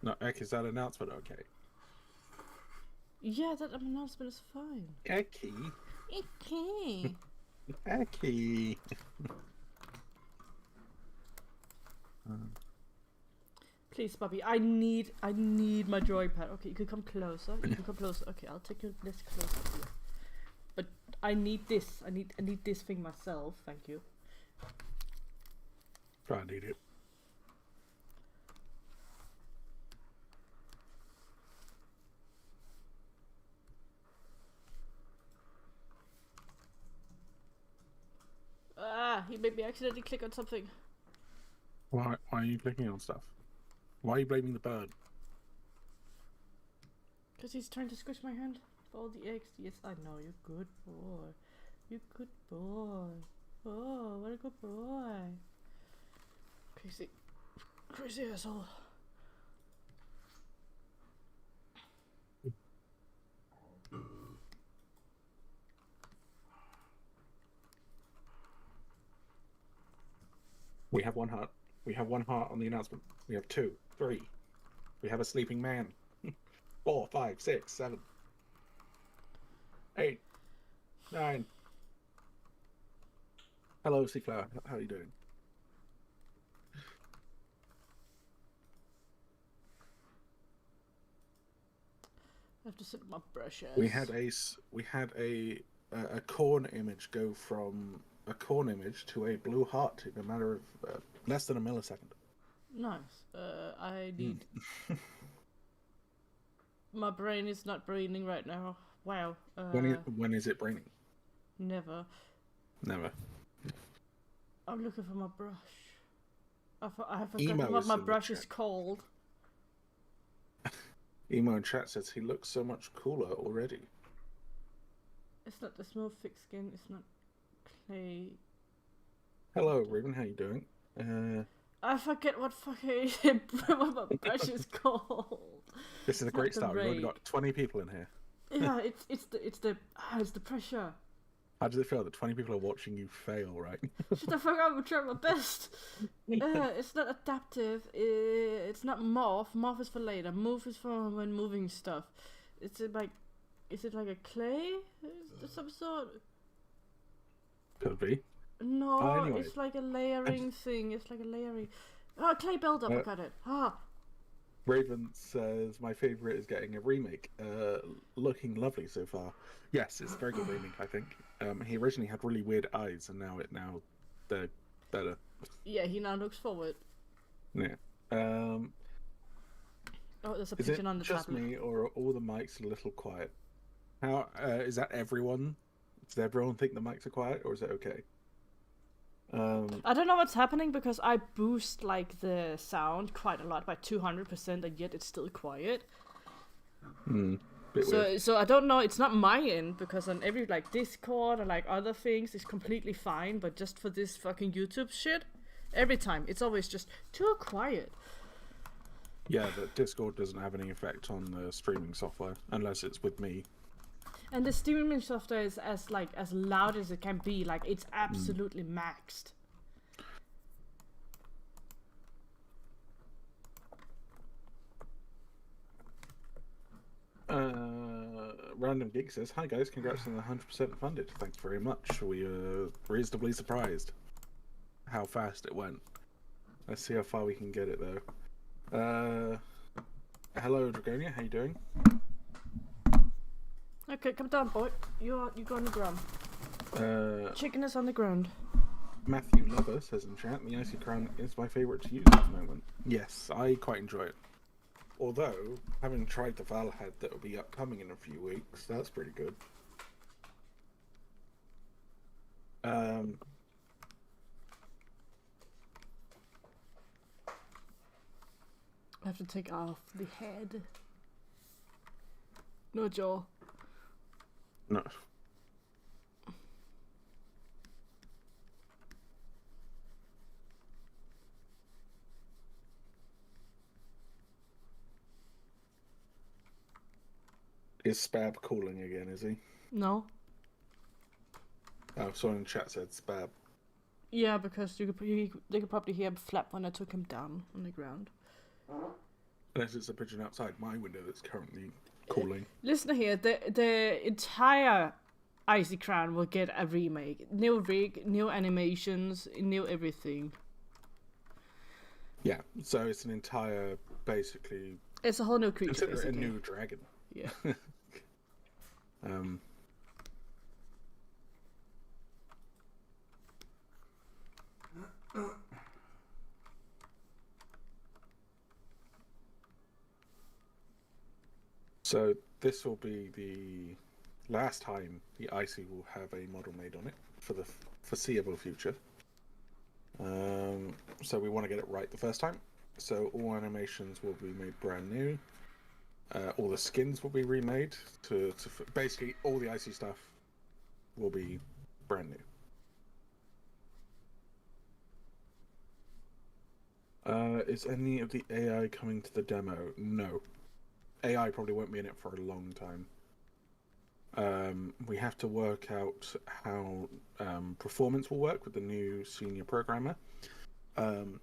No, Ek, is that announcement okay? Yeah, that announcement is fine. Eki. Okay. Eki. Please, Bobby, I need my joypad. Okay, you can come closer. You can come closer. Okay, I'll take you this closer here. But I need this. I need this thing myself. Thank you. I need it. Ah, he made me accidentally click on something. Why are you clicking on stuff? Why are you blaming the bird? Because he's trying to squish my hand for all the eggs. Yes, I know. You're good boy. You're good boy. Oh, what a good boy. Crazy. Crazy asshole. We have 1 heart. We have 1 heart on the announcement. We have 2, 3. We have a sleeping man. 4, 5, 6, 7, 8, 9. Hello, Sea Flower. How are you doing? I have to sit my brushes. We had a corn image go from a corn image to a blue heart in a matter of less than a millisecond. Nice. I need. My brain is not braining right now. Wow. When is it braining? Never. Never. I'm looking for my brush. I have Emo forgotten what is my in the brush is chat. called. Emo in chat says he looks so much cooler already. It's not the smooth thick skin. It's not clay. Hello, Raven. How you doing? I forget what fucking what my brush is called. This is a great start. We've already got 20 people in here. Yeah, it's the pressure. How does it feel that 20 people are watching you fail, right? Shut the fuck up! I'm trying my best. It's not adaptive. It's not morph. Morph is for later. Move is for when moving stuff. Is it like a clay? Is some sort? Could be. No, anyway. It's like a layering thing. It's like a layering. Oh, clay buildup. I got it. Ah. Raven says my favorite is getting a remake. Looking lovely so far. Yes, it's a very good remake. I think. He originally had really weird eyes, and now they're better. Yeah, he now looks forward. Yeah. Oh, there's a pigeon on the tablet. Is it just me, or are all the mics a little quiet? How is that? Everyone? Does everyone think the mics are quiet, or is it okay? I don't know what's happening because I boost like the sound quite a lot by 200%, and yet it's still quiet. So I don't know. It's not my end because on every like Discord or like other things, it's completely fine. But just for this fucking YouTube shit, every time it's always just too quiet. Yeah, but Discord doesn't have any effect on the streaming software unless it's with me. And the streaming software is as loud as it can be. Like it's absolutely maxed. Random Geek says, "Hi guys, congrats on the 100% funded. Thanks very much. We are reasonably surprised how fast it went. Let's see how far we can get it though. Hello Dragonia, how you doing? Okay, come down, boy. You go on the ground. Chicken is on the ground. Matthew Lover says in chat, the IcyCrown is my favourite to use at the moment. Yes, I quite enjoy it. Although, having tried the Valhead that will be upcoming in a few weeks, that's pretty good. I have to take off the head. No jaw. No. Is Spab calling again, is he? No. Oh, someone in the chat said Spab. Yeah, because they could probably hear him flap when I took him down on the ground. Unless it's a pigeon outside my window that's currently calling. Listen here, the entire IcyCrown will get a remake. New rig, new animations, new everything. Yeah, so it's an entire, basically... It's a whole new creature, Consider it a new dragon. Yeah. So this will be the last time the Icy will have a model made on it for the foreseeable future. So we want to get it right the first time. So all animations will be made brand new. All the skins will be remade to basically all the Icy stuff will be brand new. Is any of the AI coming to the demo? No. AI probably won't be in it for a long time. We have to work out how performance will work with the new senior programmer. And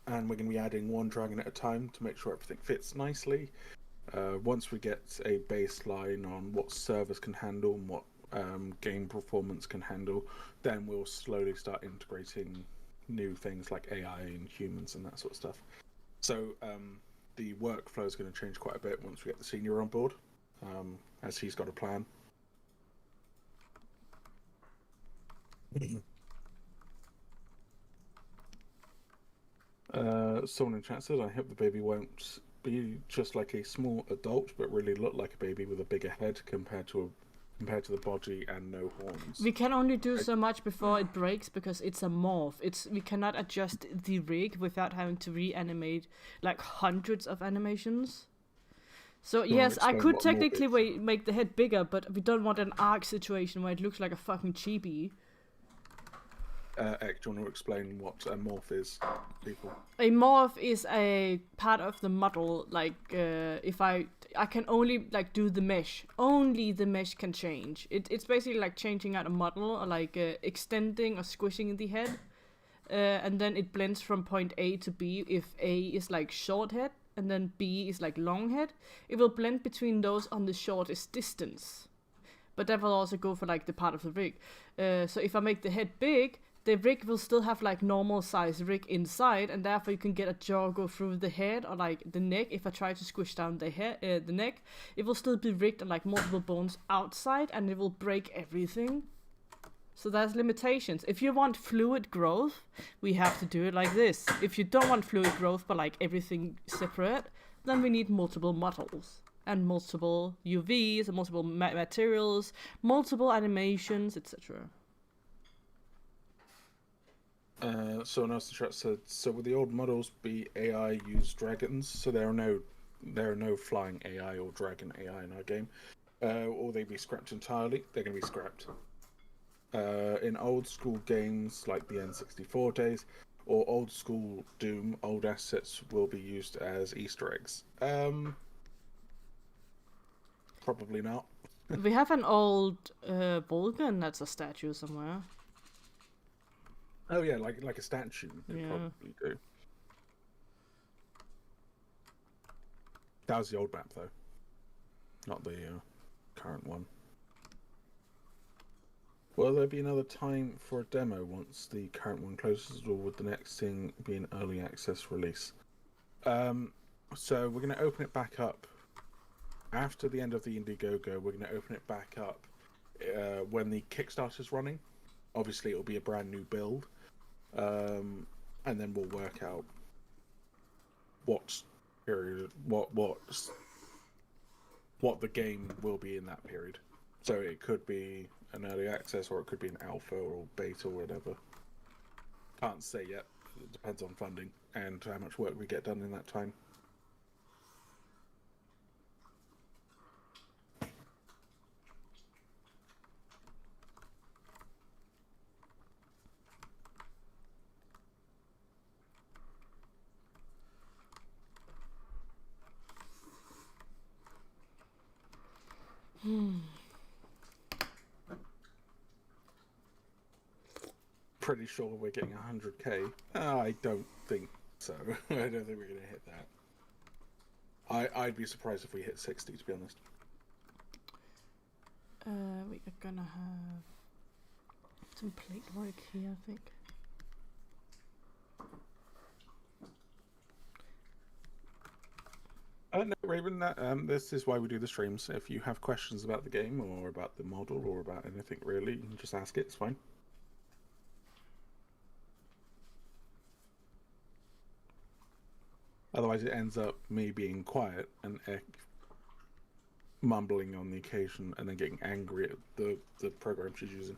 we're going to be adding one dragon at a time to make sure everything fits nicely. Once we get a baseline on what servers can handle and what game performance can handle, then we'll slowly start integrating new things like AI and humans and that sort of stuff. So the workflow is going to change quite a bit once we get the senior on board, as he's got a plan. Someone in chat said, I hope the baby won't be just like a small adult, but really look like a baby with a bigger head compared to the body and no horns. We can only do so much before it breaks because it's a morph. We cannot adjust the rig without having to reanimate like hundreds of animations. So yes, I could technically make the head bigger, but we don't want an arc situation where it looks like a fucking chibi. Ek, do you want to explain what a morph is, people? A morph is a part of the model. Like if I can only like do the mesh. Only the mesh can change. It's basically like changing out a model, or like extending or squishing the head, and then it blends from point A to B. If A is like short head and then B is like long head, it will blend between those on the shortest distance. But that will also go for like the part of the rig. So if I make the head big, the rig will still have like normal size rig inside, and therefore you can get a jaw go through the head or like the neck. If I try to squish down the neck, it will still be rigged on like multiple bones outside, and it will break everything. So there's limitations. If you want fluid growth, we have to do it like this. If you don't want fluid growth but like everything separate, then we need multiple models and multiple UVs and multiple materials, multiple animations, etc. Someone else in the chat said, so will the old models be AI use dragons? So there are no flying AI or dragon AI in our game. Or they be scrapped entirely. They're going to be scrapped. In old school games like the N64 days, or old school Doom, old assets will be used as Easter eggs. Probably not. We have an old Vulcan that's a statue somewhere. Oh yeah, like a statue. They probably do. That was the old map though, not the current one. Will there be another time for a demo once the current one closes, or would the next thing be an early access release? So we're going to open it back up after the end of the Indiegogo. We're going to open it back up when the Kickstarter's running. Obviously, it'll be a brand new build, and then we'll work out what period, what the game will be in that period. So it could be an early access, or it could be an alpha or beta or whatever. Can't say yet. It depends on funding and how much work we get done in that time. Pretty sure we're getting 100k. I don't think so. I don't think we're going to hit that. I'd be surprised if we hit 60, to be honest. We are gonna have some plate work here, I think. No, Raven, this is why we do the streams. If you have questions about the game or about the model or about anything really, you can just ask it, it's fine. Otherwise it ends up me being quiet and mumbling on the occasion and then getting angry at the program she's using.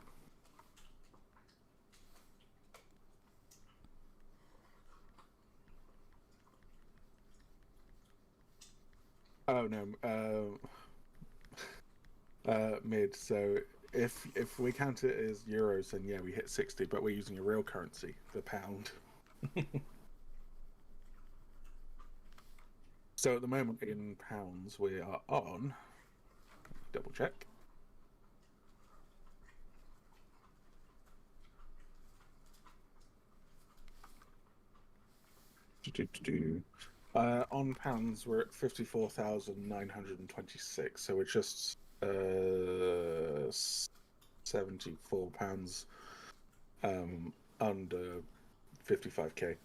Oh no, mid. So if we count it as euros, then yeah, we hit 60. But we're using a real currency, the pound. So at the moment in pounds, we are on. Double check. On pounds, we're at 54,926, so we're just £74 under 55k.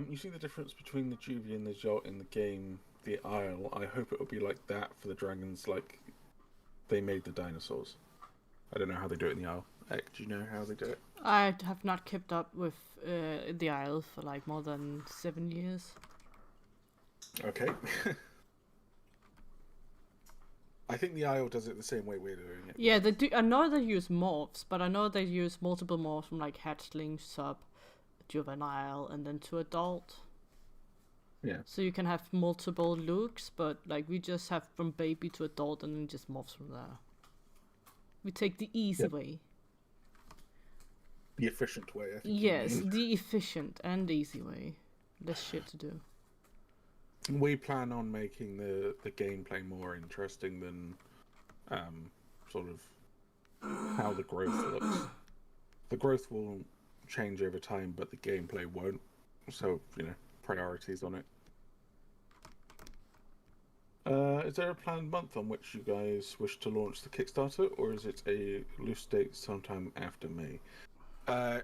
You see the difference between the Juvie and the Jolt in the game, the Isle. I hope it will be like that for the dragons, like they made the dinosaurs. I don't know how they do it in the Isle. Do you know how they do it? I have not kept up with the Isle for like more than 7 years. Okay. I think the Isle does it the same way we're doing it. Yeah, they do. I know they use morphs, but I know they use multiple morphs from like hatchling, sub, juvenile, and then to adult. Yeah. So you can have multiple looks, but like we just have from baby to adult and then just morphs from there. We take the easy way. The efficient way, I think. Yes, the efficient and easy way. Less shit to do. We plan on making the gameplay more interesting than sort of how the growth looks. The growth will change over time, but the gameplay won't. So, priorities on it. Is there a planned month on which you guys wish to launch the Kickstarter, or is it a loose date sometime after May?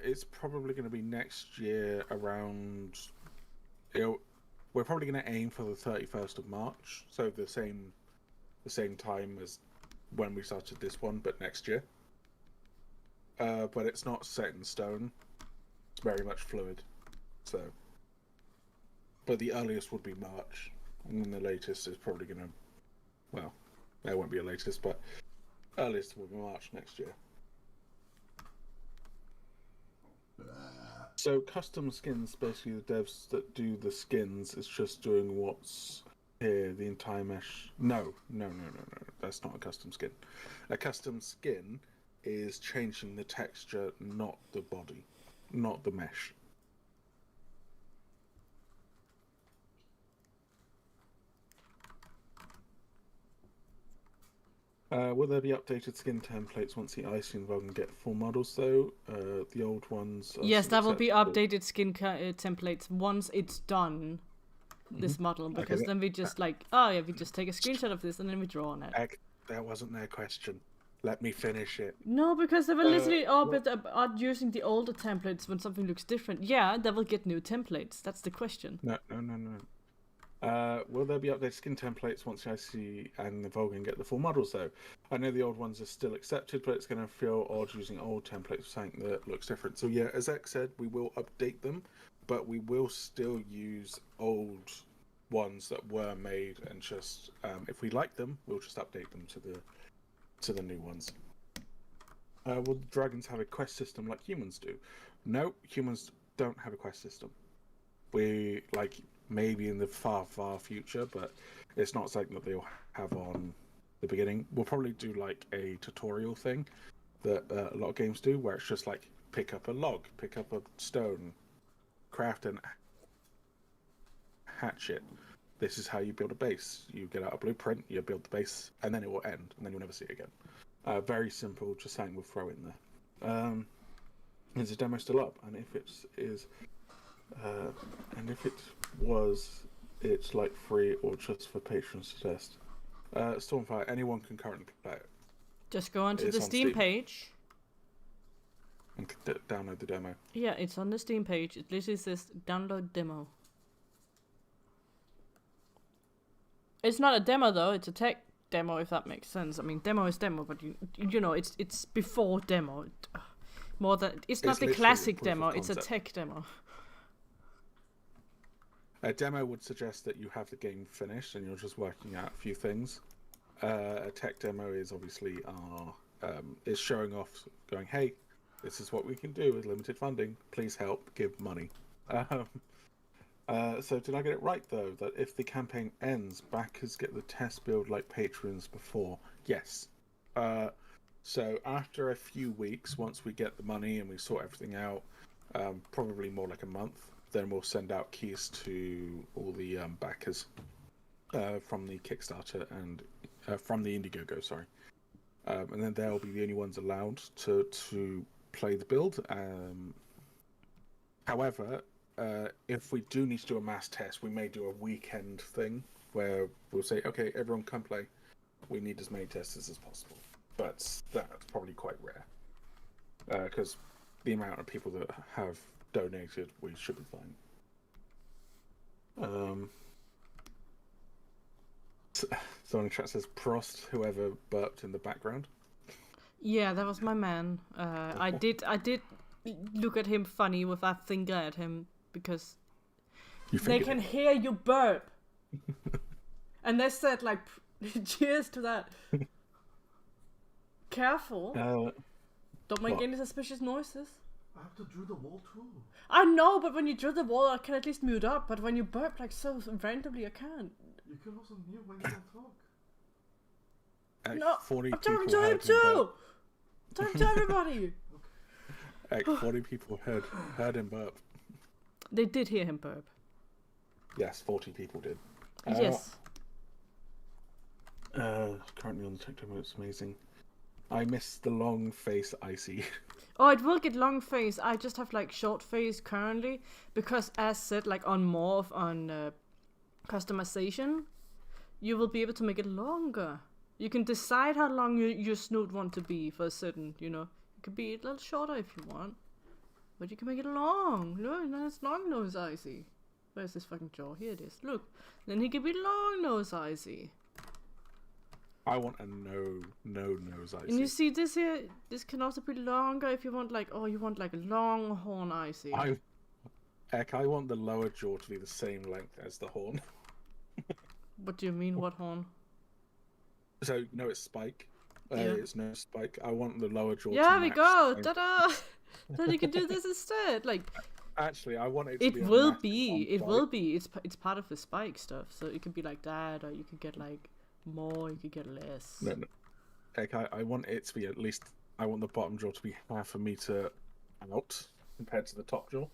It's probably going to be next year around... We're probably going to aim for the 31st of March, so the same time as when we started this one, but next year. But it's not set in stone. It's very much fluid. So, but the earliest would be March, and then the latest is probably going to... Well, there won't be a latest, but earliest will be March next year. So custom skins, basically the devs that do the skins is just doing what's here, the entire mesh. No, that's not a custom skin. A custom skin is changing the texture, not the body, not the mesh. Will there be updated skin templates once the Icy and Wyvern get full models, though? The old ones... Yes, there will be updated skin templates once it's done, this model, because then we just we just take a screenshot of this and then we draw on it. That wasn't their question. Let me finish it. No, because they were literally using the older templates when something looks different. Yeah, they will get new templates. That's the question. No. Will there be updated skin templates once the Icy and the Vulcan get the full models, though? I know the old ones are still accepted, but it's going to feel odd using old templates for something that looks different. So yeah, as X said, we will update them, but we will still use old ones that were made, and just if we like them, we'll just update them to the new ones. Will the dragons have a quest system like humans do? No, humans don't have a quest system. We maybe in the far future, but it's not something that they'll have on the beginning. We'll probably do like a tutorial thing that a lot of games do, where it's just like pick up a log, pick up a stone, craft and hatchet. This is how you build a base. You get out a blueprint, you build the base, and then it will end, and then you'll never see it again. Very simple, just something we'll throw in there. Is the demo still up? And if it was, it's like free or just for patrons to test. Stormfire, anyone can currently play it. Just go onto It's the on Steam Steam. page. And download the demo. Yeah, it's on the Steam page. It literally says download demo. It's not a demo though, it's a tech demo, if that makes sense. I mean, demo is demo, but you know, it's before demo. More than it's not the classic demo, it's a tech demo. A demo would suggest that you have the game finished and you're just working out a few things. A tech demo is obviously is showing off, going, hey, this is what we can do with limited funding. Please help, give money. So did I get it right though, that if the campaign ends, backers get the test build like patrons before? Yes. So after a few weeks, once we get the money and we sort everything out, probably more like a month, then we'll send out keys to all the backers from the Kickstarter and from the Indiegogo, sorry. And then they'll be the only ones allowed to play the build. However, if we do need to do a mass test, we may do a weekend thing where we'll say, okay, everyone come play. We need as many testers as possible. But that's probably quite rare. Because the amount of people that have donated, we should be fine. Someone in chat says Prost, whoever burped in the background. Yeah, that was my man. I did look at him funny with that finger at him because they can hear you burp. And they said like, cheers to that. Careful. Don't make any suspicious noises. I have to drill the wall too. I know, but when you drill the wall, I can at least mute up. But when you burp like so randomly, I can't. You can also mute when you don't talk. No, 40 I'm talking people to him heard too. I'm talking to everybody. 40 people heard him burp. They did hear him burp. Yes, 40 people did. Yes. Currently on the tech demo, it's amazing. I miss the long face Icy. Oh, it will get long face. I just have like short face currently because, as said, like on morph on customization, you will be able to make it longer. You can decide how long your snoot want to be for a certain, you know. It could be a little shorter if you want, but you can make it long. Look, that's long nose Icy. Where's this fucking jaw? Here it is. Look, then he can be long nose Icy. I want a no nose Icy. And you see this here, this can also be longer if you want like, oh, you want like a long horn Icy. I want the lower jaw to be the same length as the horn. What do you mean, what horn? So, no, it's Spike. Yeah. It's no Spike. I want the lower jaw to Yeah, we match go! the same. Ta-da! Then you can do this instead. Like, Actually, I want it to be it a will massive be. on It Spike. will be. It's part of the Spike stuff. So it could be like that, or you could get like more, you could get less. No. Like, I want it to be at least... I want the bottom jaw to be half a meter out compared to the top jaw.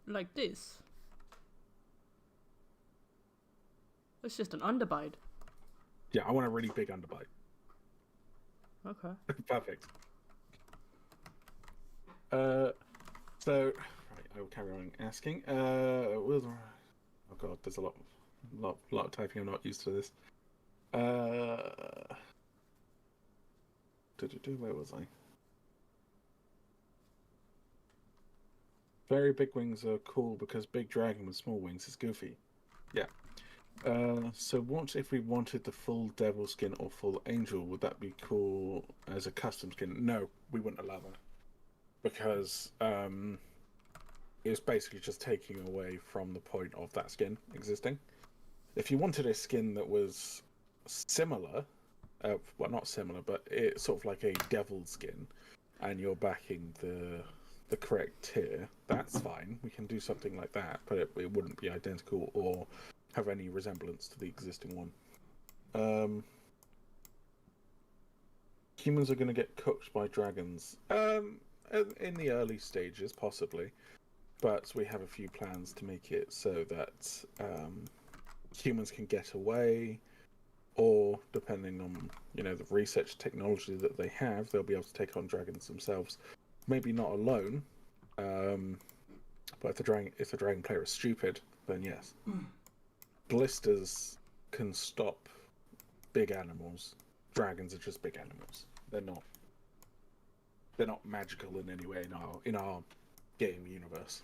Like this. It's just an underbite. Yeah, I want a really big underbite. Okay. Perfect. So, right, I will carry on asking. Oh god, there's a lot of typing. I'm not used to this. Where was I? Very big wings are cool because big dragon with small wings is goofy. Yeah. So what if we wanted the full devil skin or full angel? Would that be cool as a custom skin? No, we wouldn't allow that. Because it's basically just taking away from the point of that skin existing. If you wanted a skin that was similar, well, not similar, but it's sort of like a devil skin, and you're backing the correct tier, that's fine. We can do something like that, but it wouldn't be identical or have any resemblance to the existing one. Humans are going to get cooked by dragons. In the early stages, possibly. But we have a few plans to make it so that humans can get away, or depending on, the research technology that they have, they'll be able to take on dragons themselves. maybe not alone, but if the dragon player is stupid, then yes. Blisters can stop big animals. Dragons are just big animals. They're not magical in any way in our game universe.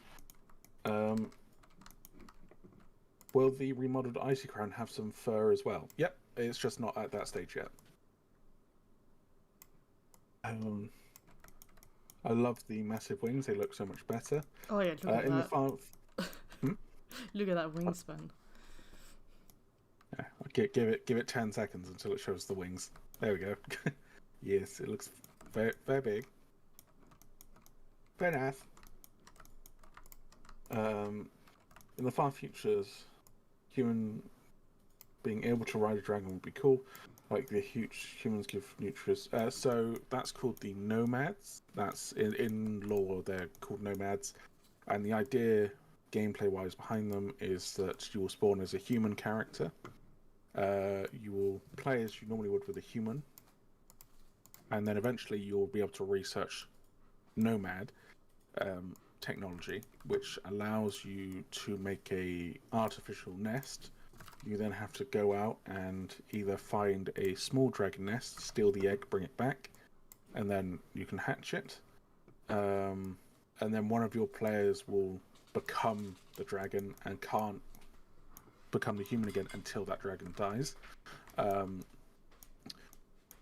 Will the remodeled IcyCrown have some fur as well? Yep, it's just not at that stage yet. I love the massive wings. They look so much better. Oh yeah, look at In that. Look at that wingspan. Yeah, give it 10 seconds until it shows the wings. There we go. Yes, it looks very, very big. Very nice. In the far futures, human being able to ride a dragon would be cool. Like the huge humans give nutrients. So that's called the nomads. That's in lore they're called nomads, and the idea, gameplay-wise, behind them is that you will spawn as a human character. You will play as you normally would with a human, and then eventually you'll be able to research nomad technology, which allows you to make a artificial nest. You then have to go out and either find a small dragon nest, steal the egg, bring it back, and then you can hatch it. And then one of your players will become the dragon and can't become the human again until that dragon dies.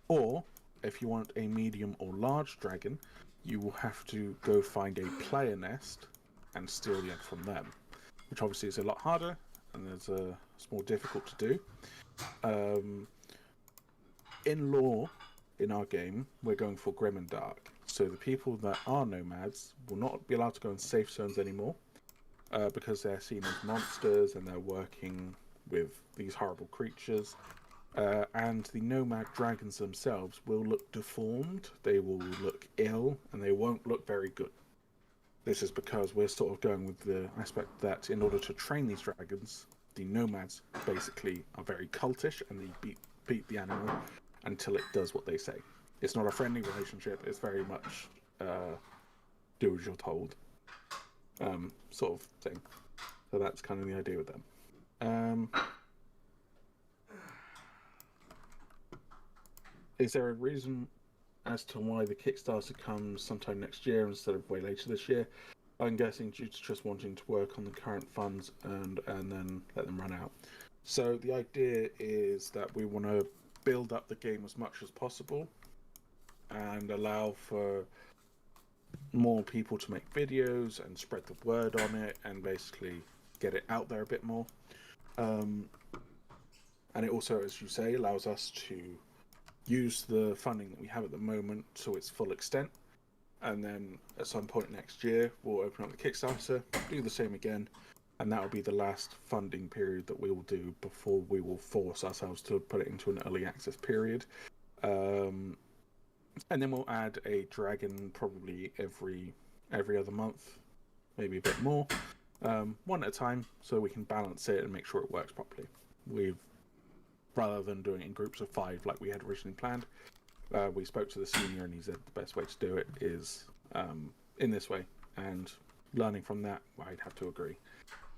Or if you want a medium or large dragon, you will have to go find a player nest and steal the egg from them, which obviously is a lot harder and it's more difficult to do. In lore, in our game, we're going for grim and dark. So the people that are nomads will not be allowed to go in safe zones anymore, because they're seen as monsters and they're working with these horrible creatures. And the nomad dragons themselves will look deformed, they will look ill, and they won't look very good. This is because we're sort of going with the aspect that in order to train these dragons, the nomads basically are very cultish and they beat the animal until it does what they say. It's not a friendly relationship, it's very much do as you're told sort of thing. So that's kind of the idea with them. Is there a reason as to why the Kickstarter comes sometime next year instead of way later this year? I'm guessing due to just wanting to work on the current funds and then let them run out. So the idea is that we want to build up the game as much as possible and allow for more people to make videos and spread the word on it and basically get it out there a bit more. And it also, as you say, allows us to use the funding that we have at the moment to its full extent, and then at some point next year we'll open up the Kickstarter, do the same again, and that will be the last funding period that we will do before we will force ourselves to put it into an early access period. And then we'll add a dragon probably every other month, maybe a bit more, one at a time, so we can balance it and make sure it works properly. Rather than doing it in groups of 5 like we had originally planned, we spoke to the senior and he said the best way to do it is in this way, and learning from that, I'd have to agree.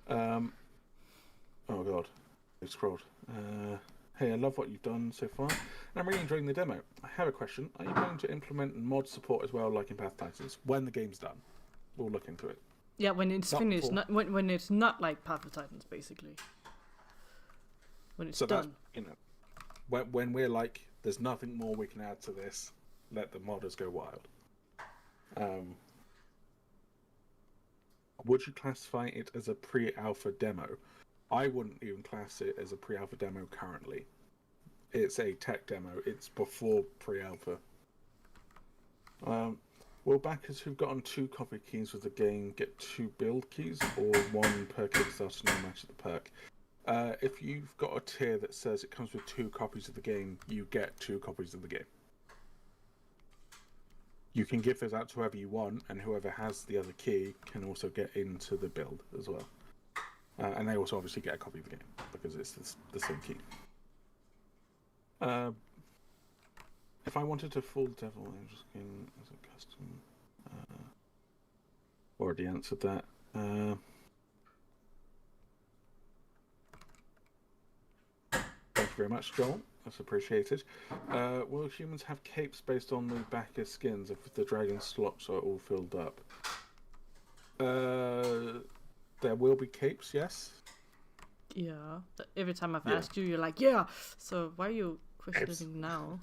Oh god, I scrolled. Hey, I love what you've done so far, and I'm really enjoying the demo. I have a question. Are you going to implement mod support as well, like in Path of Titans? When the game's done, we'll look into it. Yeah, when it's Not finished, before. not when it's not like Path of Titans, basically. When it's So done. that's, when we're like, there's nothing more we can add to this, let the modders go wild. Would you classify it as a pre-alpha demo? I wouldn't even class it as a pre-alpha demo currently. It's a tech demo. It's before pre-alpha. Will backers who've gotten 2 copy keys with the game get 2 build keys, or 1 per Kickstarter no matter the perk? If you've got a tier that says it comes with 2 copies of the game, you get 2 copies of the game. You can give those out to whoever you want, and whoever has the other key can also get into the build as well. And they also obviously get a copy of the game, because it's the same key. If I wanted to full devil angel skin as a custom, already answered that. Thank you very much, Joel. That's appreciated. Will humans have capes based on the back of skins if the dragon slots are all filled up? There will be capes, yes. Yeah. Every time I've Yeah. asked you, you're like, yeah. So why are you questioning Capes. now?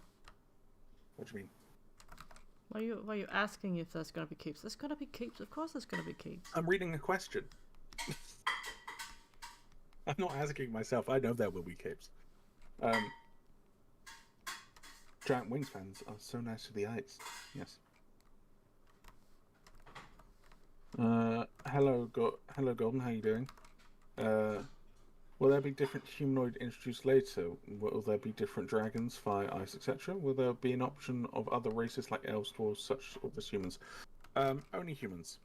What do you mean? Why are you asking if there's gonna be capes? There's gonna be capes. Of course, there's gonna be capes. I'm reading a question. I'm not asking myself. I know there will be capes. Giant wingspans are so nice to the eyes. Yes. Hello, Golden. How you doing? Will there be different humanoid introduced later? Will there be different dragons, fire, ice, etc.? Will there be an option of other races like elves, dwarves, such as humans? Only humans.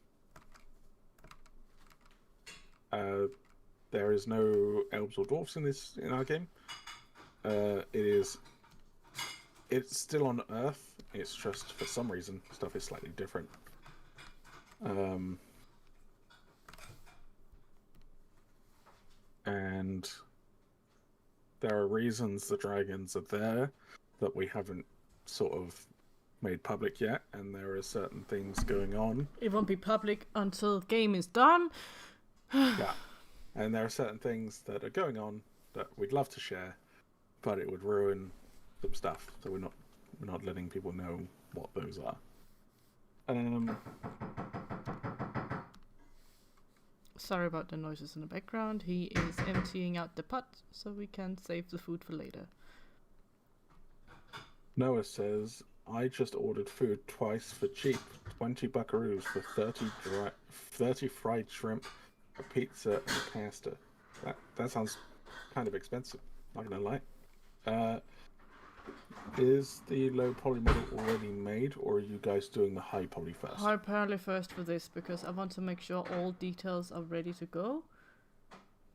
There is no elves or dwarfs in our game. It's still on Earth. It's just for some reason stuff is slightly different. And there are reasons the dragons are there that we haven't sort of made public yet, and there are certain things going on. It won't be public until the game is done. Yeah. And there are certain things that are going on that we'd love to share, but it would ruin some stuff, so we're not letting people know what those are. Sorry about the noises in the background. He is emptying out the pot so we can save the food for later. Noah says, I just ordered food twice for cheap. 20 buckaroos for 30 fried shrimp, a pizza, and a pasta. That sounds kind of expensive, not gonna lie. Is the low poly model already made, or are you guys doing the high poly first? High poly first for this because I want to make sure all details are ready to go.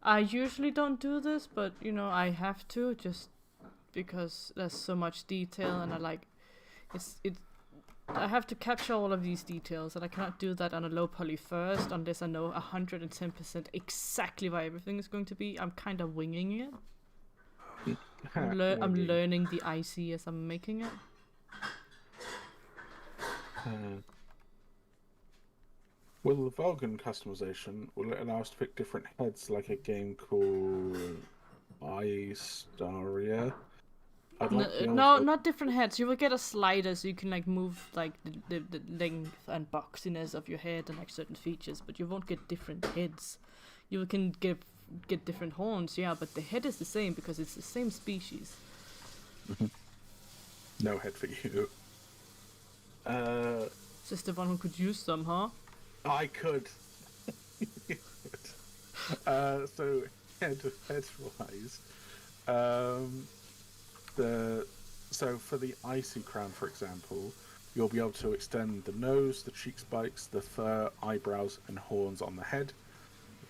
I usually don't do this, but you know, I have to just because there's so much detail and I have to capture all of these details, and I cannot do that on a low poly first unless I know 110% exactly what everything is going to be. I'm kind of winging it. I'm learning the IC as I'm making it. Will the Vulcan customization, will it allow us to pick different heads like a game called icycryown? No, not different heads. You will get a slider so you can like move like the length and boxiness of your head and like certain features, but you won't get different heads. You can get different horns, yeah, but the head is the same because it's the same species. No head for you. Just the one who could use some, huh? I could. So head wise, so for the IcyCrown, for example, you'll be able to extend the nose, the cheek spikes, the fur, eyebrows, and horns on the head.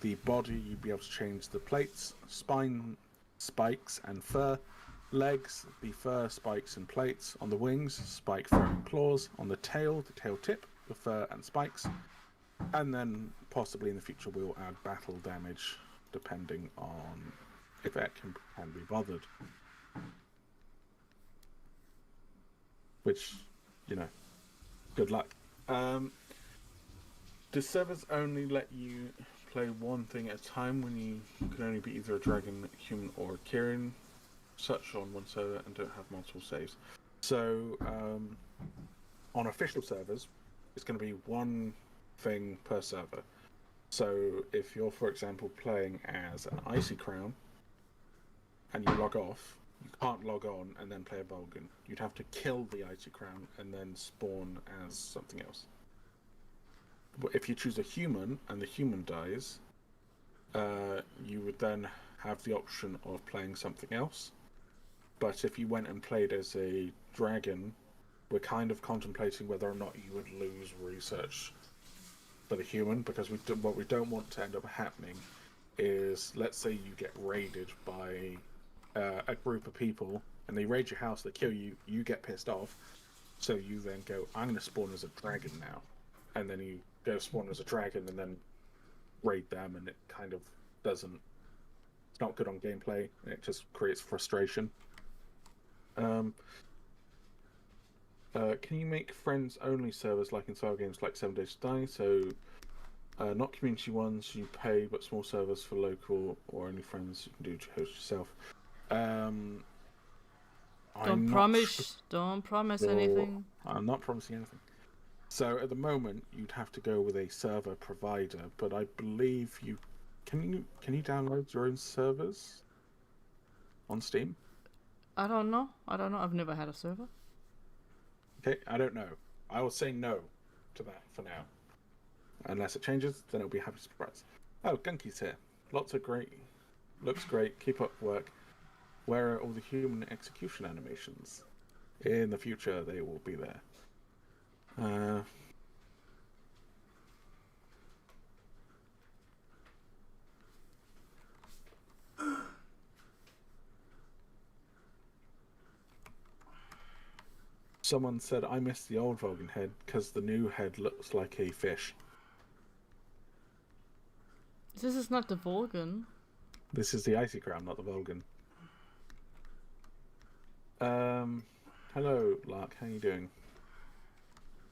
The body, you'll be able to change the plates, spine, spikes, and fur. Legs, the fur, spikes, and plates. On the wings, spike, fur, and claws. On the tail tip, the fur and spikes. And then possibly in the future we'll add battle damage, depending on if that can be bothered. Which, you know, good luck. Do servers only let you play one thing at a time when you can only be either a dragon, human, or a Kirin, such on one server, and don't have multiple saves? So, on official servers, it's going to be one thing per server. So, if you're, for example, playing as an IcyCrown, and you log off, you can't log on and then play a Vulcan. You'd have to kill the IcyCrown and then spawn as something else. But if you choose a human and the human dies, you would then have the option of playing something else. But if you went and played as a dragon, we're kind of contemplating whether or not you would lose research for the human, because what we don't want to end up happening is, let's say you get raided by a group of people, and they raid your house, they kill you, you get pissed off, so you then go, I'm going to spawn as a dragon now. and then you go spawn as a dragon and then raid them, and it kind of doesn't. It's not good on gameplay, and it just creates frustration. Can you make friends-only servers like in style games like 7 Days to Die? So, not community ones you pay, but small servers for local or only friends you can do to host yourself. Don't promise anything. I'm not promising anything. So at the moment, you'd have to go with a server provider, but I believe you can you download your own servers on Steam? I don't know. I've never had a server. Okay, I don't know. I will say no to that for now. Unless it changes, then I'll be happy to surprise. Oh, Gunky's here. Lots of great. Looks great. Keep up work. Where are all the human execution animations? In the future, they will be there. Someone said, I missed the old Vulcan head because the new head looks like a fish. This is not the Vulcan. This is the IcyCrown, not the Vulcan. Hello, Lark. How you doing?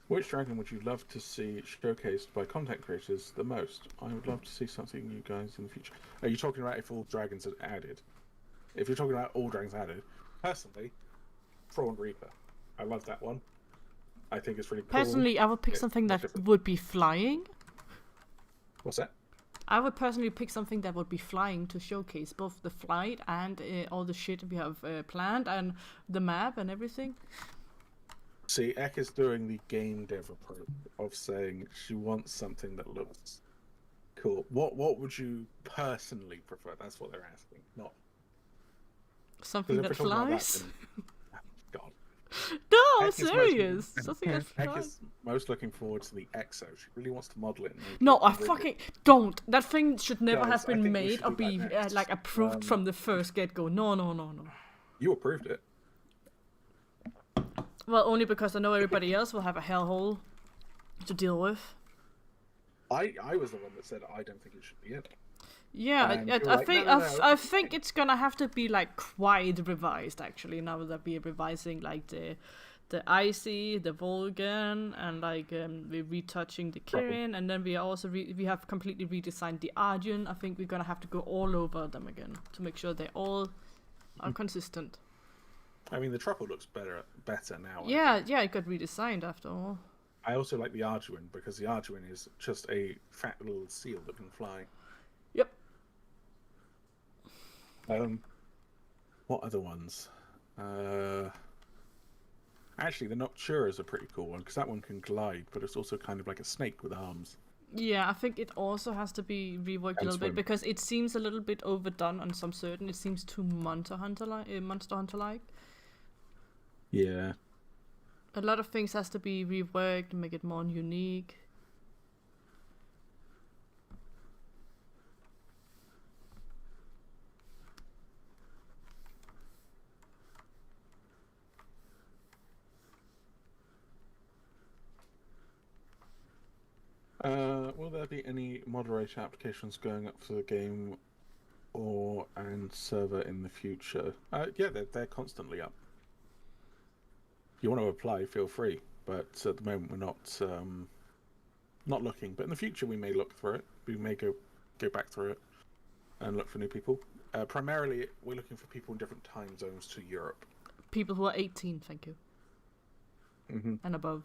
Which dragon would you love to see showcased by content creators the most? I would love to see something you guys in the future. Are you talking about if all dragons are added? If you're talking about all dragons added, personally, Prawn Reaper. I love that one. I think it's really cool. Personally, I would pick something that would be flying. What's that? I would personally pick something that would be flying to showcase both the flight and all the shit we have planned and the map and everything. See, Ek is doing the game dev approach of saying she wants something that looks cool. What would you personally prefer? That's what they're asking. Not something that flies. God. No, serious. Something that flies. Ek is most looking forward to the EXO. She really wants to model it. No, I fucking don't. That thing should never have been I think we made should or do be that next. like approved from the first get-go. No. You approved it. Well, only because I know everybody else will have a hellhole to deal with. I was the one that said I don't think it should be in. Yeah, And I you're like, think no. I think it's gonna have to be like quite revised actually. Now that we're revising like the Icy, the Vulcan, and like we're retouching the Kirin, and then we are also we have completely redesigned the Arjun. I think we're gonna have to go all over them again to make sure they all are consistent. I mean, the truffle looks better now. Yeah, it got redesigned after all. I also like the Arjuin because the Arjuin is just a fat little seal that can fly. Yep. What other ones? Actually, the Nocturas are pretty cool one because that one can glide, but it's also kind of like a snake with arms. Yeah, I think it also has to be reworked a little bit because it seems a little bit overdone on some certain. It seems too Monster Hunter like. Yeah. A lot of things has to be reworked to make it more unique. Will there be any moderator applications going up for the game and server in the future? Yeah, they're constantly up. If you want to apply, feel free. But at the moment, we're not looking. But in the future, we may look through it. We may go back through it and look for new people. Primarily, we're looking for people in different time zones to Europe. People who are 18, thank you. Mm-hmm. And above.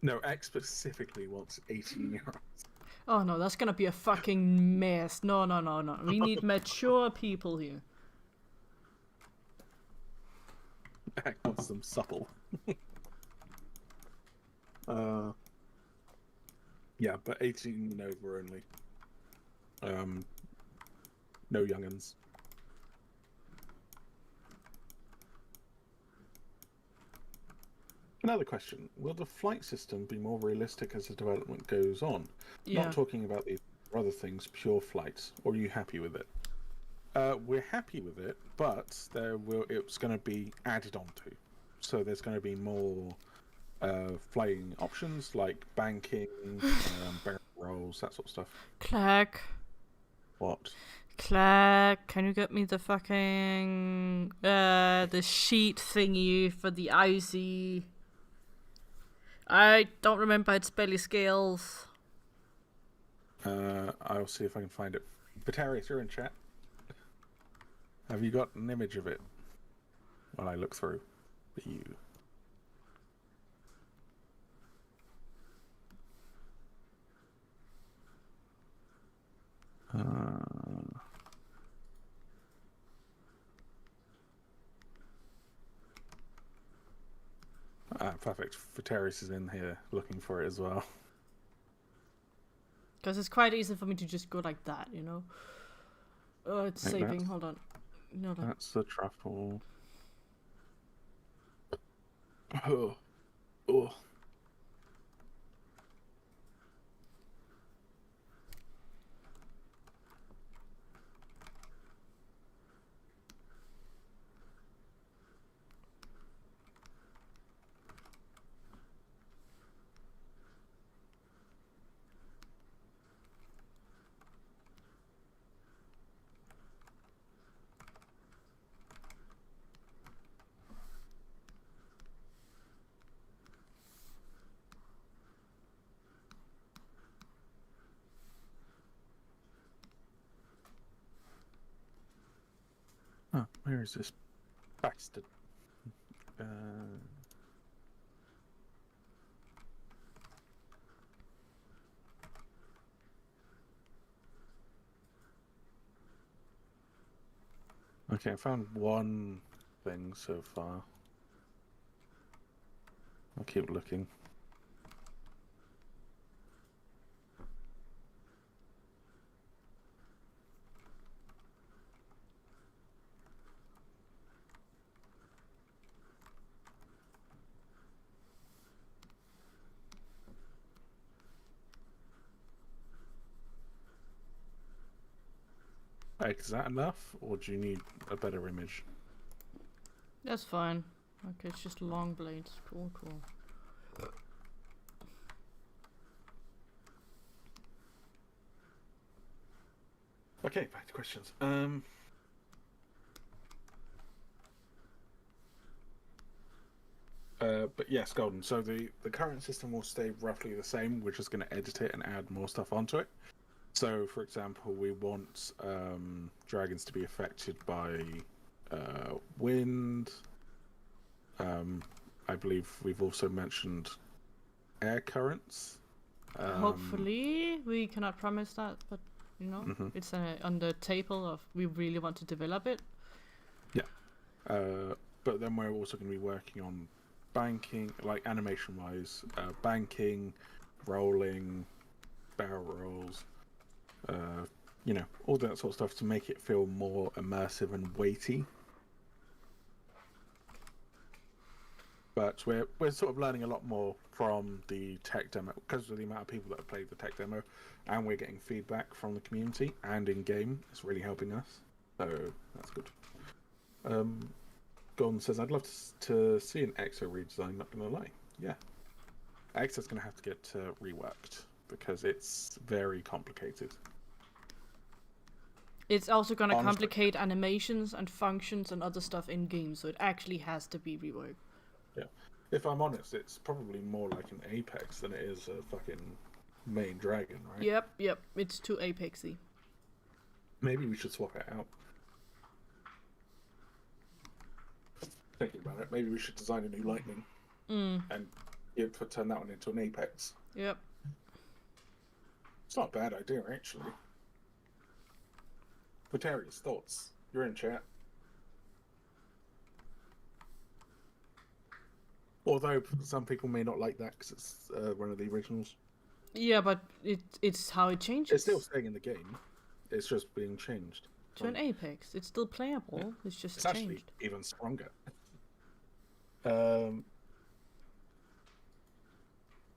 No, X specifically wants 18-year-olds. Oh no, that's gonna be a fucking mess. No. We need mature people here. X wants them supple. Yeah, but 18 and over only. No young'uns. Another question. Will the flight system be more realistic as the development goes on? Yeah. Not talking about the other things, pure flights. Or are you happy with it? We're happy with it, but it's going to be added onto. So there's going to be more flying options like banking, barrel rolls, that sort of stuff. Klack. What? Klack, can you get me the fucking the sheet thingy for the icy? I don't remember its belly scales. I'll see if I can find it. Batarius, you're in chat. Have you got an image of it? While I look through for you. Perfect. Batarius is in here looking for it as well. Because it's quite easy for me to just go like that, you know? Oh, it's Like saving. that? Hold on. No, no. That's the truffle. Oh. Oh. Oh, where is this bastard? Okay, I found one thing so far. I'll keep looking. Like, is that enough, or do you need a better image? That's fine. Okay, it's just long blades. Cool, cool. Okay, back to questions. But yes, Golden. So the current system will stay roughly the same. We're just going to edit it and add more stuff onto it. So, for example, we want dragons to be affected by wind. I believe we've also mentioned air currents. Hopefully, we cannot promise that, but you know, it's on the table of we really want to develop it. Yeah. But then we're also going to be working on banking, like animation-wise, banking, rolling, barrel rolls. You know, all that sort of stuff to make it feel more immersive and weighty. But we're sort of learning a lot more from the tech demo because of the amount of people that have played the tech demo, and we're getting feedback from the community and in game. It's really helping us, so that's good. Gordon says, "I'd love to see an EXO redesign." Not gonna lie, yeah, EXO's gonna have to get reworked because it's very complicated. It's also gonna Honestly. complicate animations and functions and other stuff in game, so it actually has to be reworked. Yeah, if I'm honest, it's probably more like an Apex than it is a fucking main dragon, right? Yep, it's too Apexy. Maybe we should swap it out. Thinking about it, maybe we should design a new lightning and turn that one into an Apex. Yep. It's not a bad idea, actually. Batarius, thoughts? You're in chat. Although some people may not like that because it's one of the originals. Yeah, but it's how it changes. It's still staying in the game. It's just being changed. To an Apex. It's still playable. It's just It's changed. actually even stronger.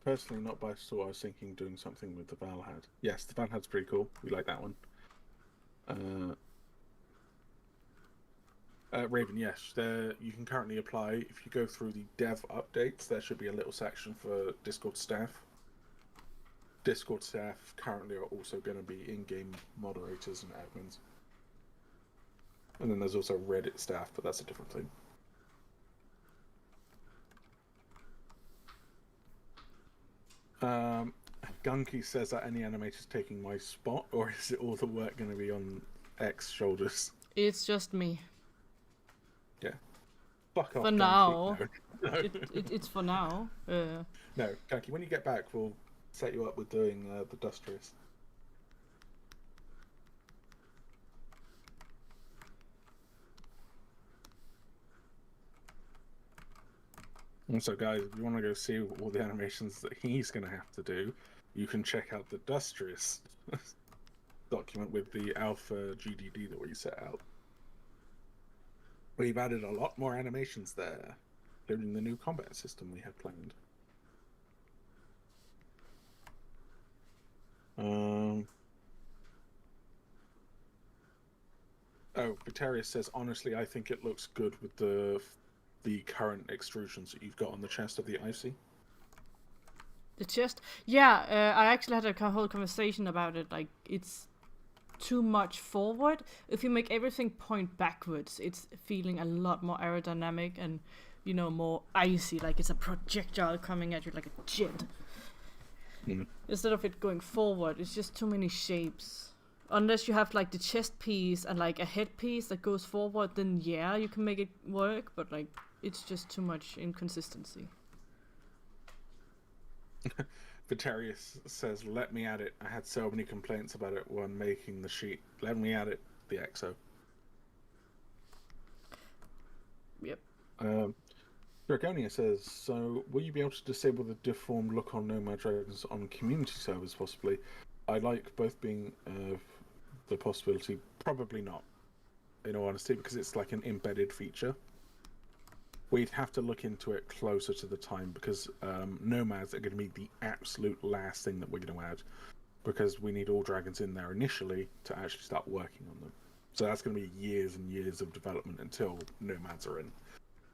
Personally, not by so I was thinking doing something with the Valhad. Yes, the Valhad's pretty cool. We like that one. Raven, yes. There, you can currently apply. If you go through the dev updates, there should be a little section for Discord staff. Discord staff currently are also going to be in-game moderators and admins. And then there's also Reddit staff, but that's a different thing. Gunky says that any animator's taking my spot, or is it all the work going to be on X shoulders? It's just me. Yeah. Fuck off, For Gunky. now. No. No. It's for now. No, Gunky, when you get back, we'll set you up with doing the Dustrious. And so, guys, if you want to go see all the animations that he's going to have to do, you can check out the Dustrious document with the alpha GDD that we set out. We've added a lot more animations there, including the new combat system we have planned. Oh, Vitarius says, honestly, I think it looks good with the current extrusions that you've got on the chest of the Icy. The chest? Yeah, I actually had a whole conversation about it. Like, it's too much forward. If you make everything point backwards, it's feeling a lot more aerodynamic and, you know, more icy. Like it's a projectile coming at you like a jet. Mm. Instead of it going forward, it's just too many shapes. Unless you have like the chest piece and like a head piece that goes forward, then yeah, you can make it work. But like, it's just too much inconsistency. Vitarius says, let me add it. I had so many complaints about it when making the sheet. Let me add it, the EXO. Yep. Dragonia says, so will you be able to disable the deformed look on Nomad Dragons on community servers, possibly? I like both being the possibility. Probably not, in all honesty, because it's like an embedded feature. We'd have to look into it closer to the time, because nomads are going to be the absolute last thing that we're going to add, because we need all dragons in there initially to actually start working on them. So that's going to be years and years of development until nomads are in.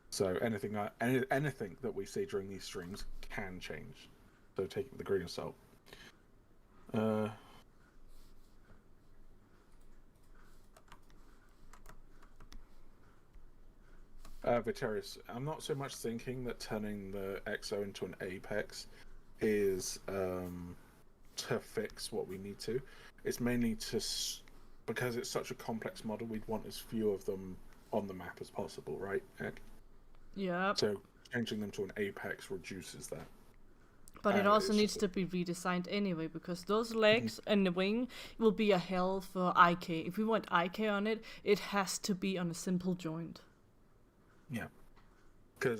So anything that we see during these streams can change. So take it with a grain of salt. Vitarius, I'm not so much thinking that turning the EXO into an Apex is to fix what we need to. It's mainly because it's such a complex model, we'd want as few of them on the map as possible, right, Ek? Yeah. So changing them to an Apex reduces that. But it also needs to be redesigned anyway, because those legs and the wing will be a hell for IK. If we want IK on it, it has to be on a simple joint. Yeah.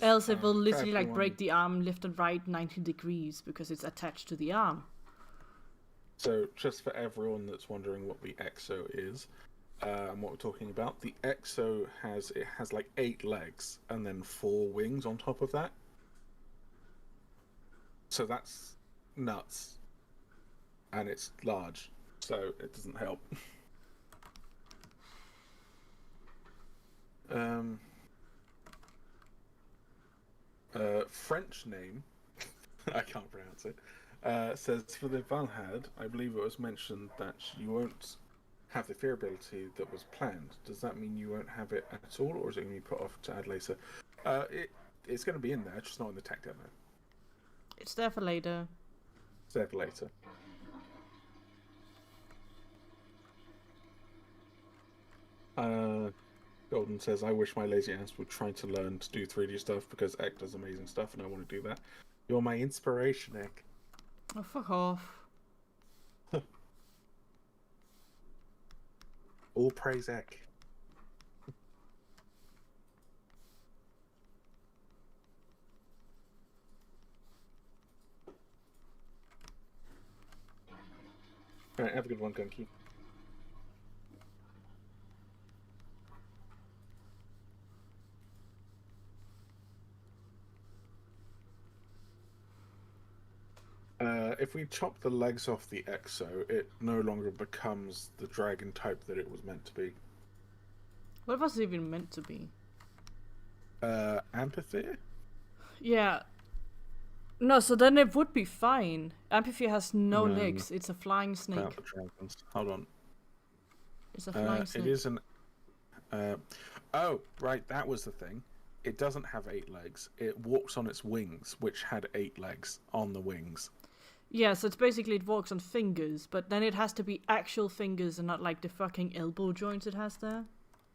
Else it will literally like break the arm left and right 90 degrees because it's attached to the arm. So just for everyone that's wondering what the EXO is, and what we're talking about, the EXO has like 8 legs and then 4 wings on top of that. So that's nuts. And it's large, so it doesn't help. French name, I can't pronounce it, says for the Valhad, I believe it was mentioned that you won't have the fear ability that was planned. Does that mean you won't have it at all, or is it going to be put off to add later? It's going to be in there, just not in the tech demo. It's there for later. It's there for later. Golden says, I wish my lazy ass would try to learn to do 3D stuff because Ek does amazing stuff and I want to do that. You're my inspiration, Ek. Oh, fuck off. All praise Ek. Alright, have a good one, Gunky. If we chop the legs off the EXO, it no longer becomes the dragon type that it was meant to be. What was it even meant to be? Amphitheater? Yeah. No, so then it would be fine. Amphitheater has no No. legs. It's a flying snake. About the dragons. Hold on. It's a flying snake. It is an. Oh, right. That was the thing. It doesn't have 8 legs. It walks on its wings, which had 8 legs on the wings. Yeah, so it's basically it walks on fingers, but then it has to be actual fingers and not like the fucking elbow joints it has there.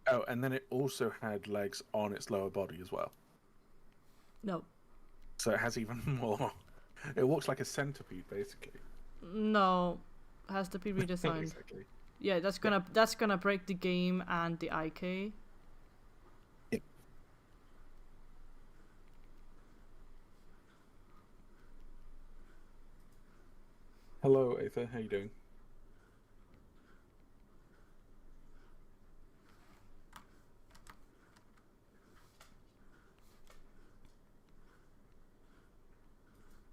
Oh, and then it also had legs on its lower body as well. No. So it has even more. It walks like a centipede, basically. No. Has to be redesigned. Exactly. Yeah, that's gonna break the game and the IK. Yeah. Hello, Aether. How you doing?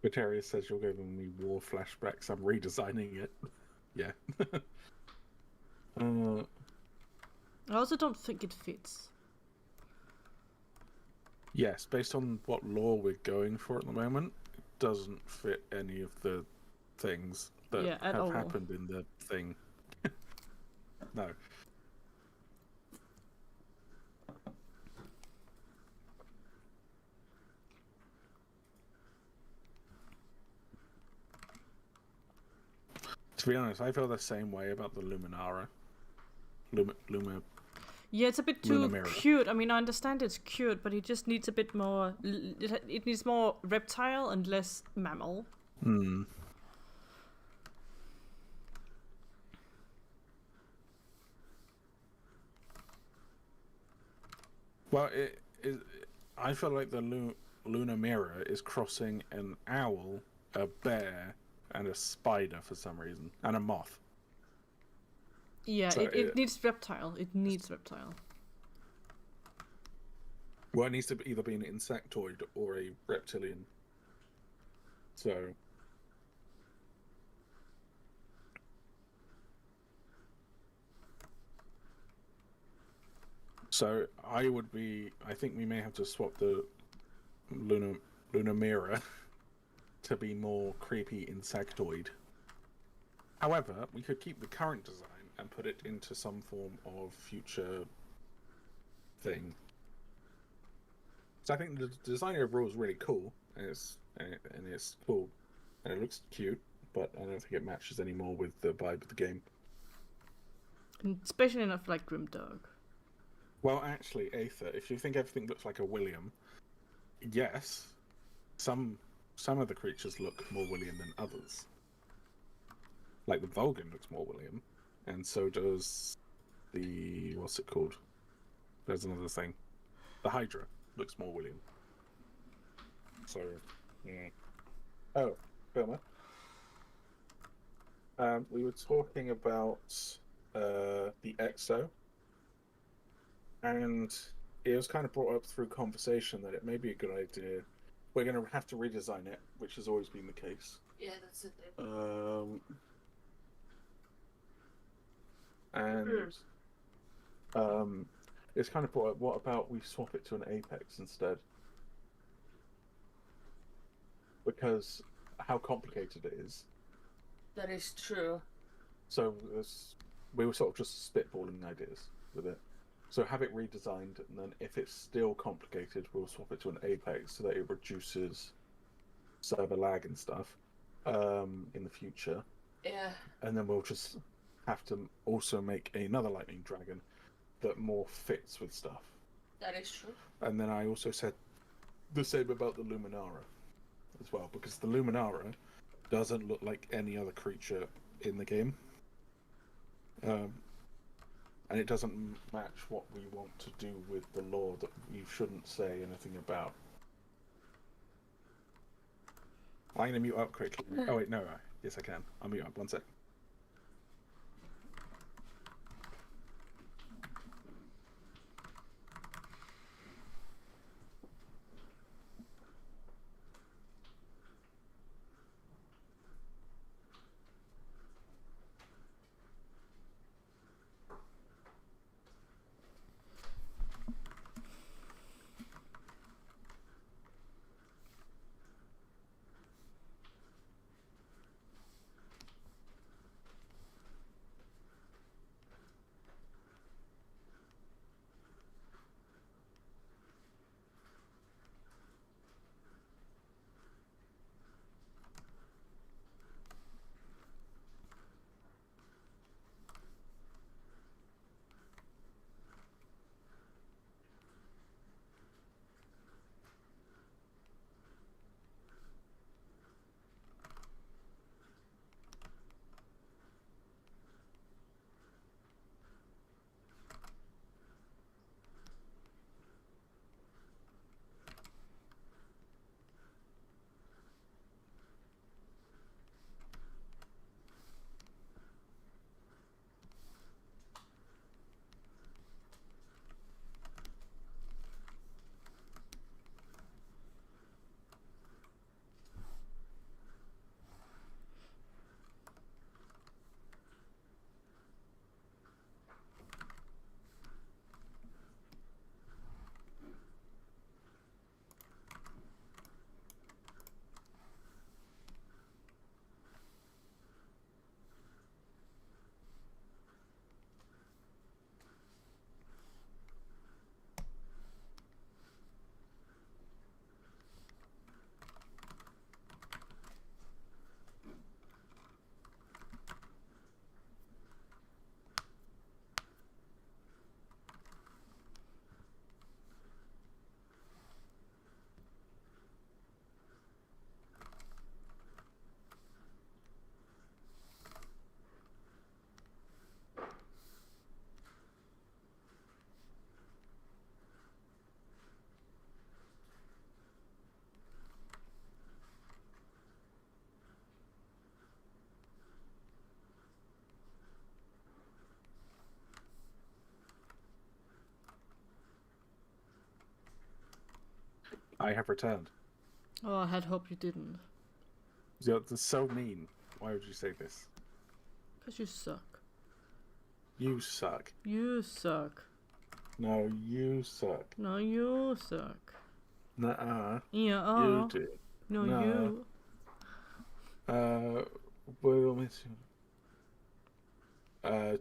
Batarius says you're giving me war flashbacks. I'm redesigning it. Yeah. I also don't think it fits. Yes, based on what lore we're going for at the moment, it doesn't fit any of the things that at have all. happened in the thing. No. To be honest, I feel the same way about the Luminara. Luma. Yeah, it's a bit too Luna Mirror. cute. I mean, I understand it's cute, but it just needs a bit more. It needs more reptile and less mammal. Hmm. Well, I feel like the Lunar Mirror is crossing an owl, a bear, and a spider for some reason, and a moth. Yeah, So it needs reptile. It needs reptile. Well, it needs to either be an insectoid or a reptilian. So I think we may have to swap the Lunar Mirror to be more creepy insectoid. However, we could keep the current design and put it into some form of future thing. So I think the design overall is really cool, and it's cool, and it looks cute, but I don't think it matches anymore with the vibe of the game. And especially enough like Grimdog. Well, actually, Aether, if you think everything looks like a William, yes, some of the creatures look more William than others. Like the Vulcan looks more William, and so does the what's it called? There's another thing. The Hydra looks more William. So, yeah. Oh, Filmer. We were talking about the EXO. And it was kind of brought up through conversation that it may be a good idea. We're going to have to redesign it, which has always been the case. Yeah, that's it. It's kind of brought up, what about we swap it to an Apex instead? Because how complicated it is. That is true. So we were sort of just spitballing ideas with it. So have it redesigned, and then if it's still complicated, we'll swap it to an Apex so that it reduces server lag and stuff in the future. Yeah. And then we'll just have to also make another Lightning Dragon that more fits with stuff. That is true. And then I also said the same about the Luminara as well, because the Luminara doesn't look like any other creature in the game. And it doesn't match what we want to do with the lore that we shouldn't say anything about. I'm going to mute up quickly. Oh wait, no. Yes, I can. I'll mute up. 1 sec. I have returned. Oh, I had hoped you didn't. You're so mean. Why would you say this? Because you suck. You suck. You suck. No, you suck. No, you suck. Nuh-uh. Yeah, You do. No, No. you. Will miss you.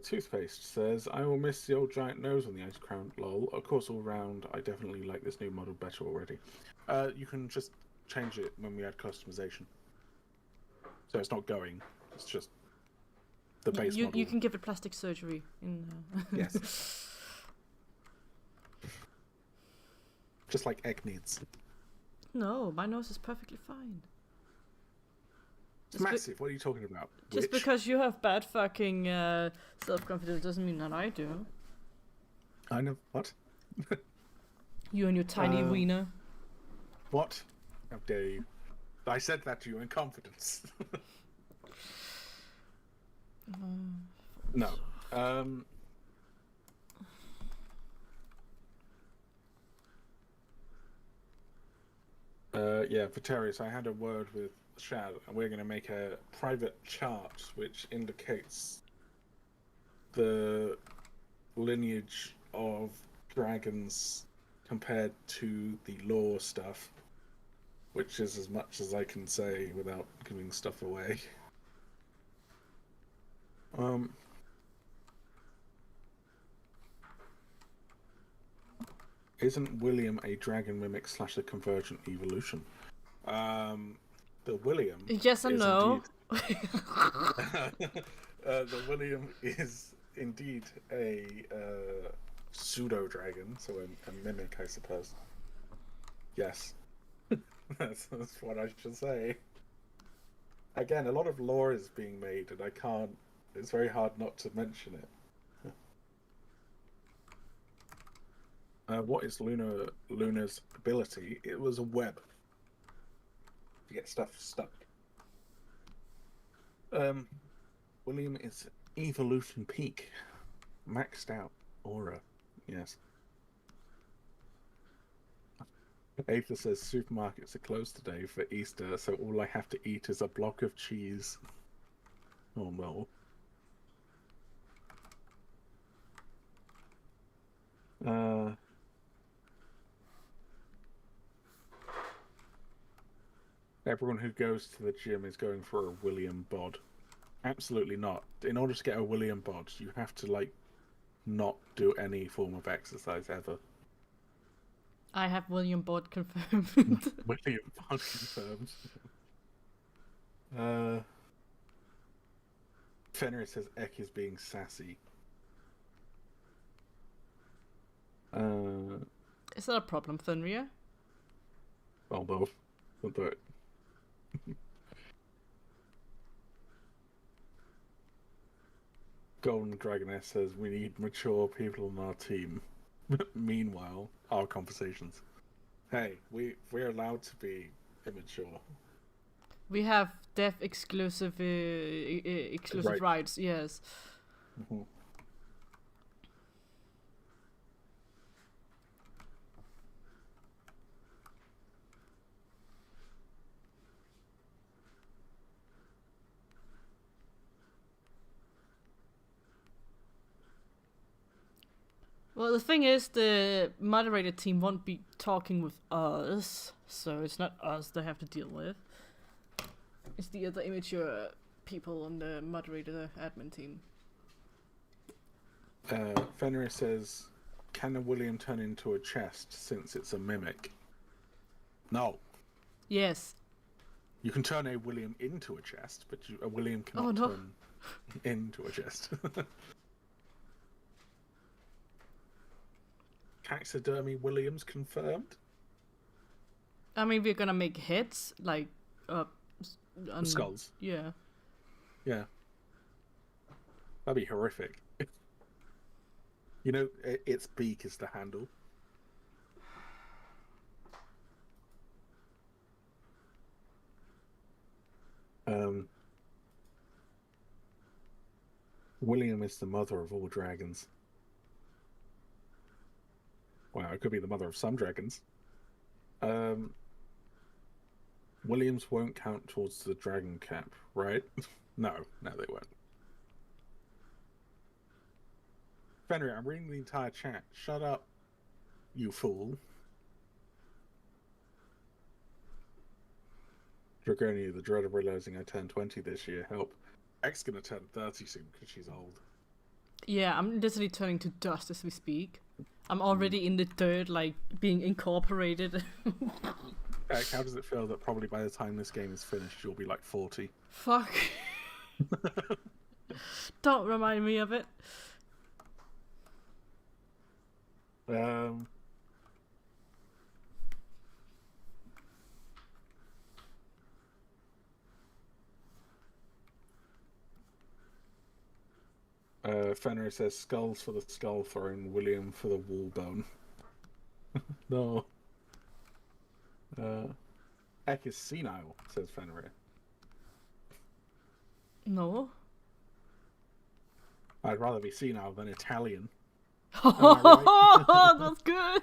Toothpaste says, I will miss the old giant nose on the IcyCrown. Lol. Of course, all round, I definitely like this new model better already. You can just change it when we add customization. So it's not going. It's just the base model. You can give it plastic surgery. Yes. Just like egg needs. No, my nose is perfectly fine. It's massive. What are you talking about? Just Witch? because you have bad fucking self-confidence doesn't mean that I do. I know. What? You and your tiny wiener. What? How dare you? I said that to you in confidence. No. Yeah, Vitarius, I had a word with Shad, and we're going to make a private chart which indicates the lineage of dragons compared to the lore stuff, which is as much as I can say without giving stuff away. Isn't William a dragon mimic / a convergent evolution? The William. Yes and is no. The William is indeed a pseudo dragon, so a mimic, I suppose. Yes, that's what I should say. Again, a lot of lore is being made, and I can't. It's very hard not to mention it. What is Luna's ability? It was a web to get stuff stuck. William is evolution peak, maxed out aura. Yes. Aether says supermarkets are closed today for Easter, so all I have to eat is a block of cheese. Oh no. Everyone who goes to the gym is going for a William bod. Absolutely not. In order to get a William bod, you have to, like, not do any form of exercise ever. I have William Bod confirmed. William bod confirmed. Fenrir says Ek is being sassy. Is that a problem, Fenrir? Well, both. But Golden Dragoness says we need mature people on our team. Meanwhile, our conversations. Hey, we're allowed to be immature. We have deaf exclusive exclusive rights. Yes. Mm-hmm. Well, the thing is, the moderator team won't be talking with us, so it's not us they have to deal with. It's the other immature people on the moderator admin team. Fenrir says, can a William turn into a chest since it's a mimic? No. Yes. You can turn a William into a chest, but a William cannot turn into a chest. Taxidermy Williams confirmed. I mean, we're gonna make heads, like, skulls. Yeah. Yeah. That'd be horrific. You know, its beak is the handle. William is the mother of all dragons. Wow, it could be the mother of some dragons. Williams won't count towards the dragon cap, right? No, they won't. Fenrir, I'm reading the entire chat. Shut up, you fool. Dragonia, the dread of realizing I turned 20 this year. Help. X gonna turn 30 soon because she's old. Yeah, I'm literally turning to dust as we speak. I'm already in the dirt, like, being incorporated. X, how does it feel that probably by the time this game is finished, you'll be like 40? Fuck. Don't remind me of it. Fenrir says skulls for the skull throne, William for the wall bone. No. Ek is senile, says Fenrir. No. I'd rather be senile than Italian. That's good.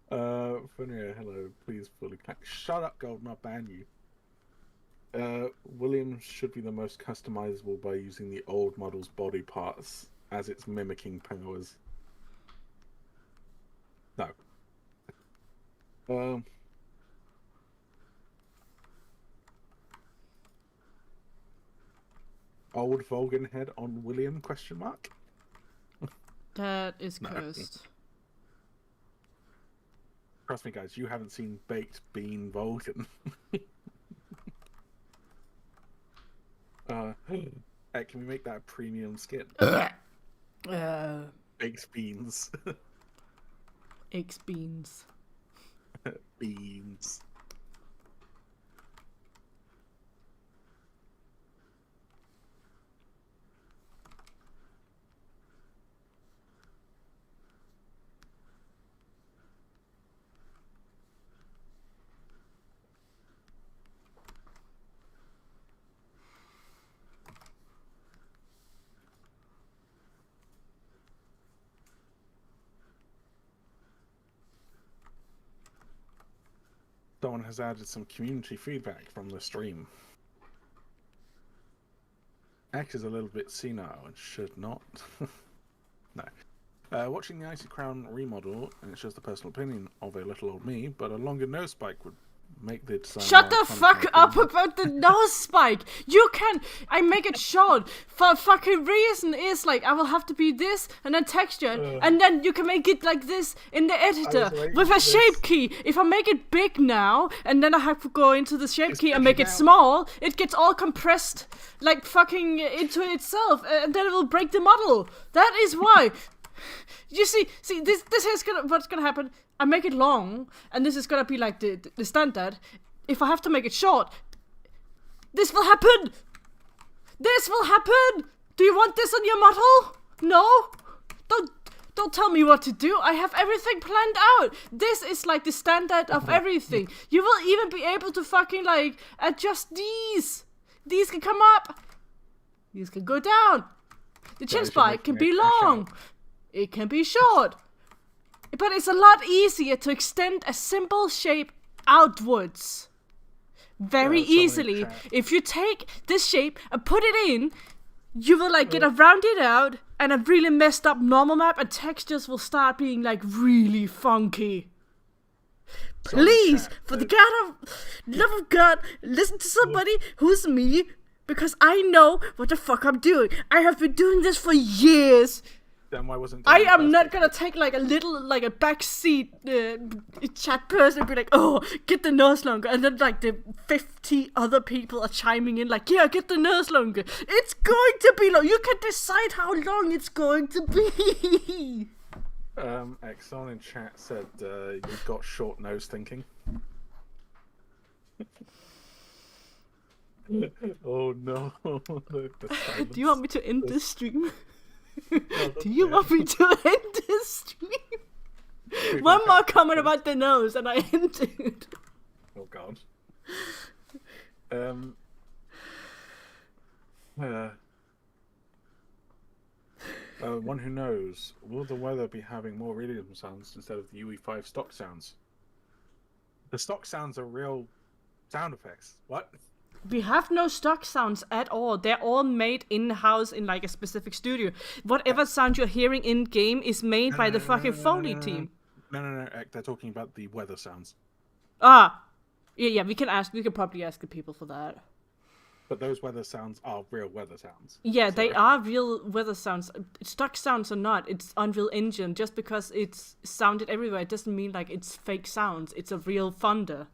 Fenrir, hello, please fully clap. Shut up, Golden, I'll ban you. Williams should be the most customizable by using the old model's body parts as its mimicking powers. No. Old Vulcan head on William, question mark? That is No. cursed. Trust me, guys, you haven't seen Baked Bean Vulcan. Hey, can we make that a premium skin? Baked beans. Eggs, beans. Beans. Someone has added some community feedback from the stream. X is a little bit senile and should not. No. Watching the IcyCrown remodel, and it's just a personal opinion of a little old me, but a longer nose spike would make the design. Shut more the fuck iconic. up about the nose spike! You can! I make it short. For fucking reason is like, I will have to be this, and then texture, and then you can make it like this in the editor, waiting with for a this. shape key. If I make it big now, and then I have to go into the shape It's key and big make it now. small, it gets all compressed, like fucking into itself, and then it will break the model. That is why. You see, this is what's gonna happen. I make it long, and this is gonna be like the standard. If I have to make it short, this will happen. This will happen. Do you want this on your model? No. Don't tell me what to do. I have everything planned out. This is like the standard of everything. You will even be able to fucking like adjust these. These can come up. These can go down. The chin Guys, you're spike can making be me crash long. It can be short. But it's a lot easier to extend a simple shape outwards. Very someone in easily. chat- If you take this shape and put it in, you will like get a rounded out and a really messed up normal map, and textures will start being like really funky. Someone in Please, chat for the said- love of God, listen to somebody who's me, because I know what the fuck I'm doing. I have been doing this for years. Then why wasn't I Danny am first not pick? gonna take like a backseat chat person and be like, oh, get the nose longer, and then like the 50 other people are chiming in like, yeah, get the nose longer. It's going to be long. You can decide how long it's going to be. Exxon in chat said you've got short nose thinking. Oh no. The Do you want me to end this stream? silence. Do you want me to end this stream? One more comment about the nose and I end it. Oh god. One who knows, will the weather be having more realism sounds instead of the UE5 stock sounds? The stock sounds are real sound effects. What? We have no stock sounds at all. They're all made in-house in like a specific studio. Whatever sound you're hearing in-game is made by the fucking Foley team. No. They're talking about the weather sounds. Ah! Yeah, we could probably ask the people for that. But those weather sounds are real weather sounds. Yeah, So- they are real weather sounds. Stock sounds or not, it's Unreal Engine. Just because it's sounded everywhere, it doesn't mean like it's fake sounds. It's a real thunder.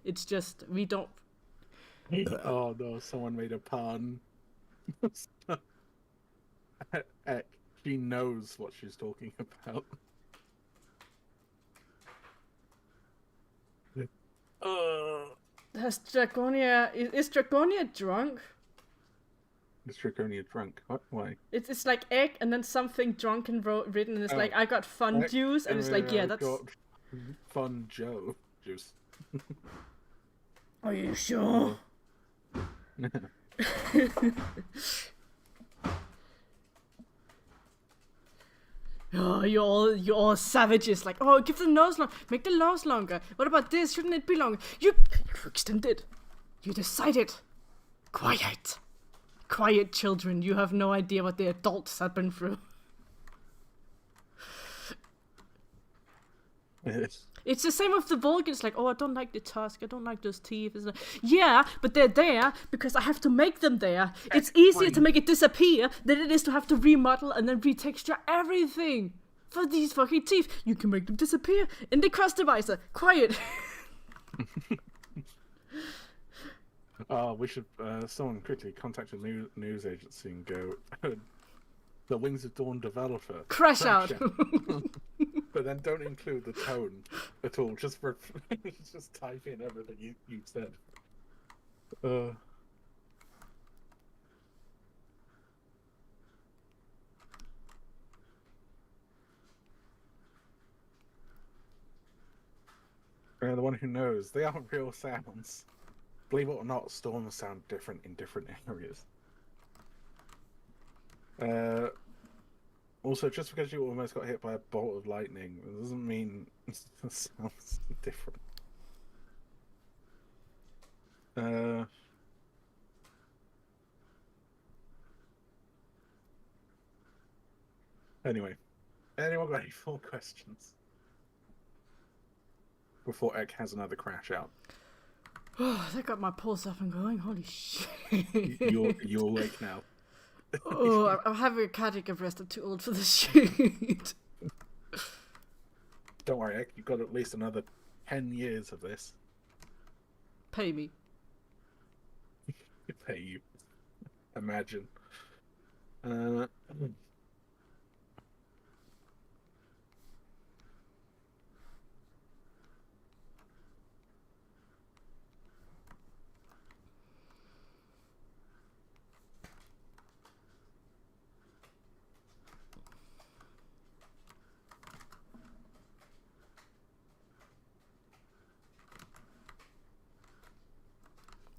It's just, we don't... Oh no, someone made a pun. She knows what she's talking about. Has Dragonia... Is Dragonia drunk? Is Draconia drunk? What? Why? It's like egg and then something drunken written and it's like, I got fun Egg, juice, and it's like, yeah, that's... Got Fun Joe juice. Are you sure? Oh, you're all savages. Like, oh, give the nose long. Make the nose longer. What about this? Shouldn't it be longer? You extended. You decided. Quiet. Quiet, children. You have no idea what the adults have been through. It's the same with the Vulcans, like, oh, I don't like the tusk, I don't like those teeth. It's like, yeah, but they're there because I have to make them there. It's easier to make it disappear than it is to have to remodel and then retexture everything. For these fucking teeth, you can make them disappear in the customizer. Quiet. We should, someone quickly contact a news agency and go, the Wings of Dawn developer. Crash out. But then don't include the tone at all. Just just type in everything you said. The one who knows, they aren't real sounds. Believe it or not, storms sound different in different areas. Also, just because you almost got hit by a bolt of lightning, it doesn't mean it sounds different. Anyway, anyone got any more questions? Before Ek has another crash out. Oh, that got my pulse up and going. Holy shit. You're awake now. Oh, I'm having a cardiac arrest. I'm too old for this shit. Don't worry, Ek, you've got at least another 10 years of this. Pay me. Pay you. Imagine.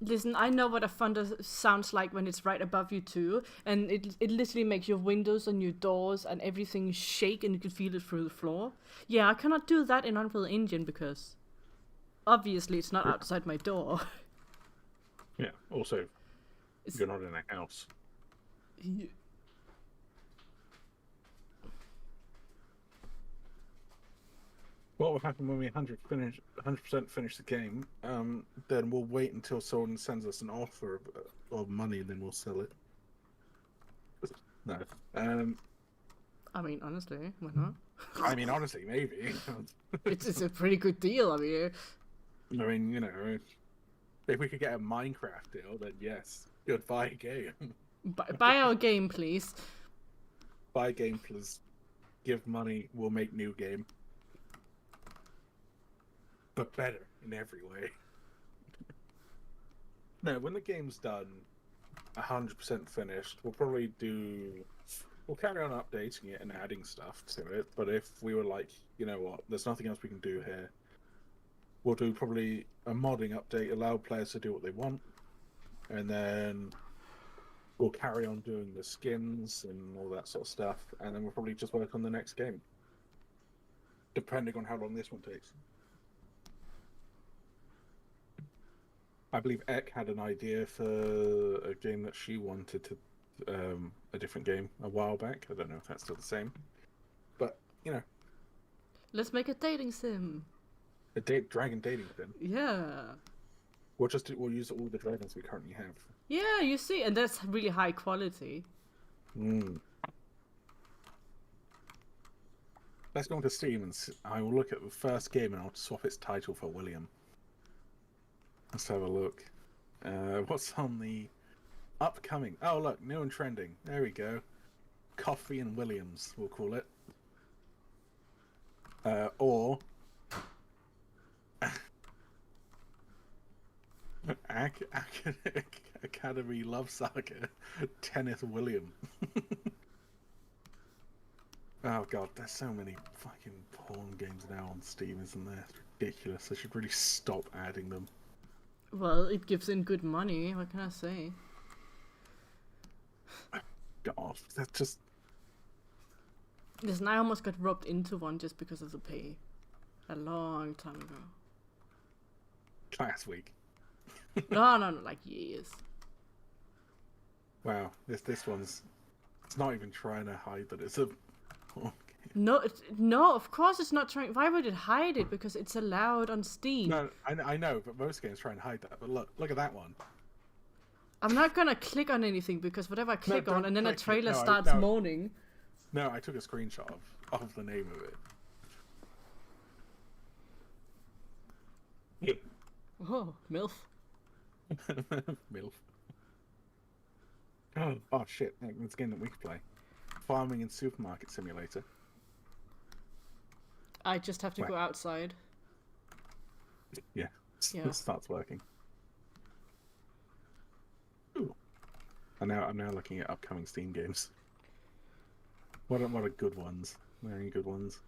Listen, I know what a thunder sounds like when it's right above you too, and it literally makes your windows and your doors and everything shake, and you can feel it through the floor. Yeah, I cannot do that in Unreal Engine because obviously it's not outside my door. Yeah, also, you're not in a house. What will happen when we 100% finish the game? Then we'll wait until someone sends us an offer of money, and then we'll sell it. No. I mean, honestly, why not? I mean, honestly, maybe. It's a pretty good deal. I mean, you know, if we could get a Minecraft deal, then yes, goodbye game. buy our game, please. Buy game plus give money. We'll make new game. But better in every way. No, when the game's done, 100% finished, we'll carry on updating it and adding stuff to it. But if we were like, you know what, there's nothing else we can do here, we'll do probably a modding update, allow players to do what they want, and then we'll carry on doing the skins and all that sort of stuff, and then we'll probably just work on the next game, depending on how long this one takes. I believe Ek had an idea for a game that she wanted to, a different game a while back. I don't know if that's still the same, but you know, Let's make a dating sim. a dragon dating sim. Yeah. We'll use all the dragons we currently have. Yeah, you see, and that's really high quality. Let's go into Steam and I will look at the first game and I'll swap its title for William. Let's have a look. What's on the upcoming? Oh, look, new and trending. There we go. Coffee and Williams, we'll call it. Or Academy Love Saga, Kenneth William. Oh god, there's so many fucking porn games now on Steam, isn't there? It's ridiculous. I should really stop adding them. Well, it gives in good money, what can I say? God, that's just... Listen, I almost got roped into one just because of the pay. A long time ago. Last week. No, like years. Wow, this one's... It's not even trying to hide that it's a porn game. No, of course it's not trying... Why would it hide it? Because it's allowed on Steam. No, I know, but most games try and hide that. But look at that one. I'm not gonna click on anything because whatever I click on and then a click it. trailer No, starts no. moaning. No, I took a screenshot of the name of it. Oh, MILF. MILF. Oh shit, it's a game that we could play. Farming and Supermarket Simulator. I just have to go outside. Yeah, Yeah. it starts working. Ooh. I'm now looking at upcoming Steam games. What are good ones? Are there any good ones?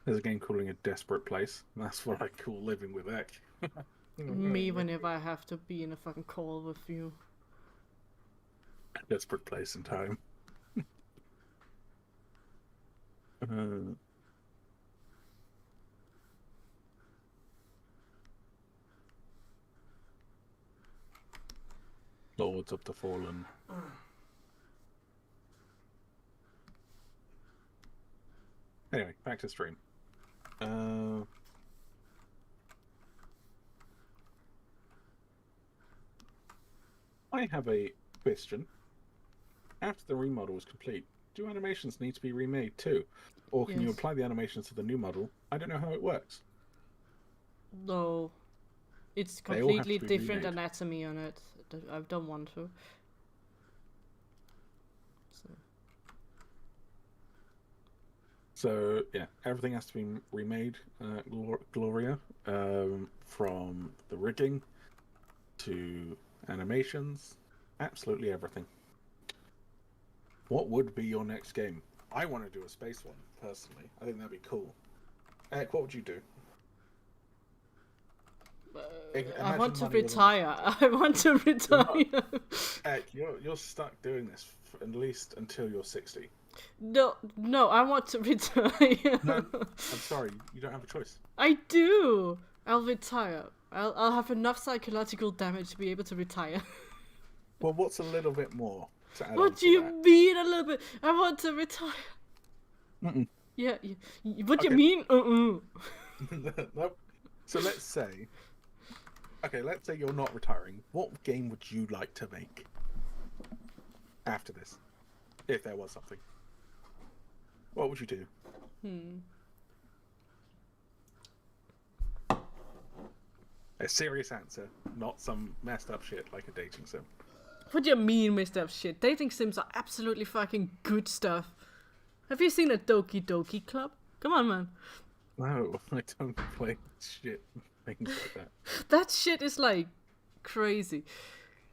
There's a game calling A Desperate Place. That's what I call living with Ek. Me whenever I have to be in a fucking call with you. A Desperate Place in time. Lords of the Fallen. Anyway, back to stream. I have a question. After the remodel is complete, do animations need to be remade too? Or can you Yes. apply the animations to the new model? I don't know how it works. No. It's They all have completely to be different remade. anatomy on it. I don't want to. So, yeah, everything has to be remade, Gloria, from the rigging to animations, absolutely everything. What would be your next game? I want to do a space one, personally. I think that'd be cool. Ek, what would you do? I Imagine want to money wasn't- retire. I want to retire. Ek, you're stuck doing this at least until you're 60. No, I want to retire. No, I'm sorry, you don't have a choice. I do. I'll retire. I'll have enough psychological damage to be able to retire. Well, what's a little bit more to add on What to do you that? mean a little bit? I want to retire. Mm-mm. Yeah. What do you Okay. mean? Nope. So let's say you're not retiring. What game would you like to make after this? If there was something. What would you do? A serious answer, not some messed up shit like a dating sim. What do you mean, messed up shit? Dating sims are absolutely fucking good stuff. Have you seen a Doki Doki Club? Come on, man. No, I don't play shit things like that. That shit is like crazy.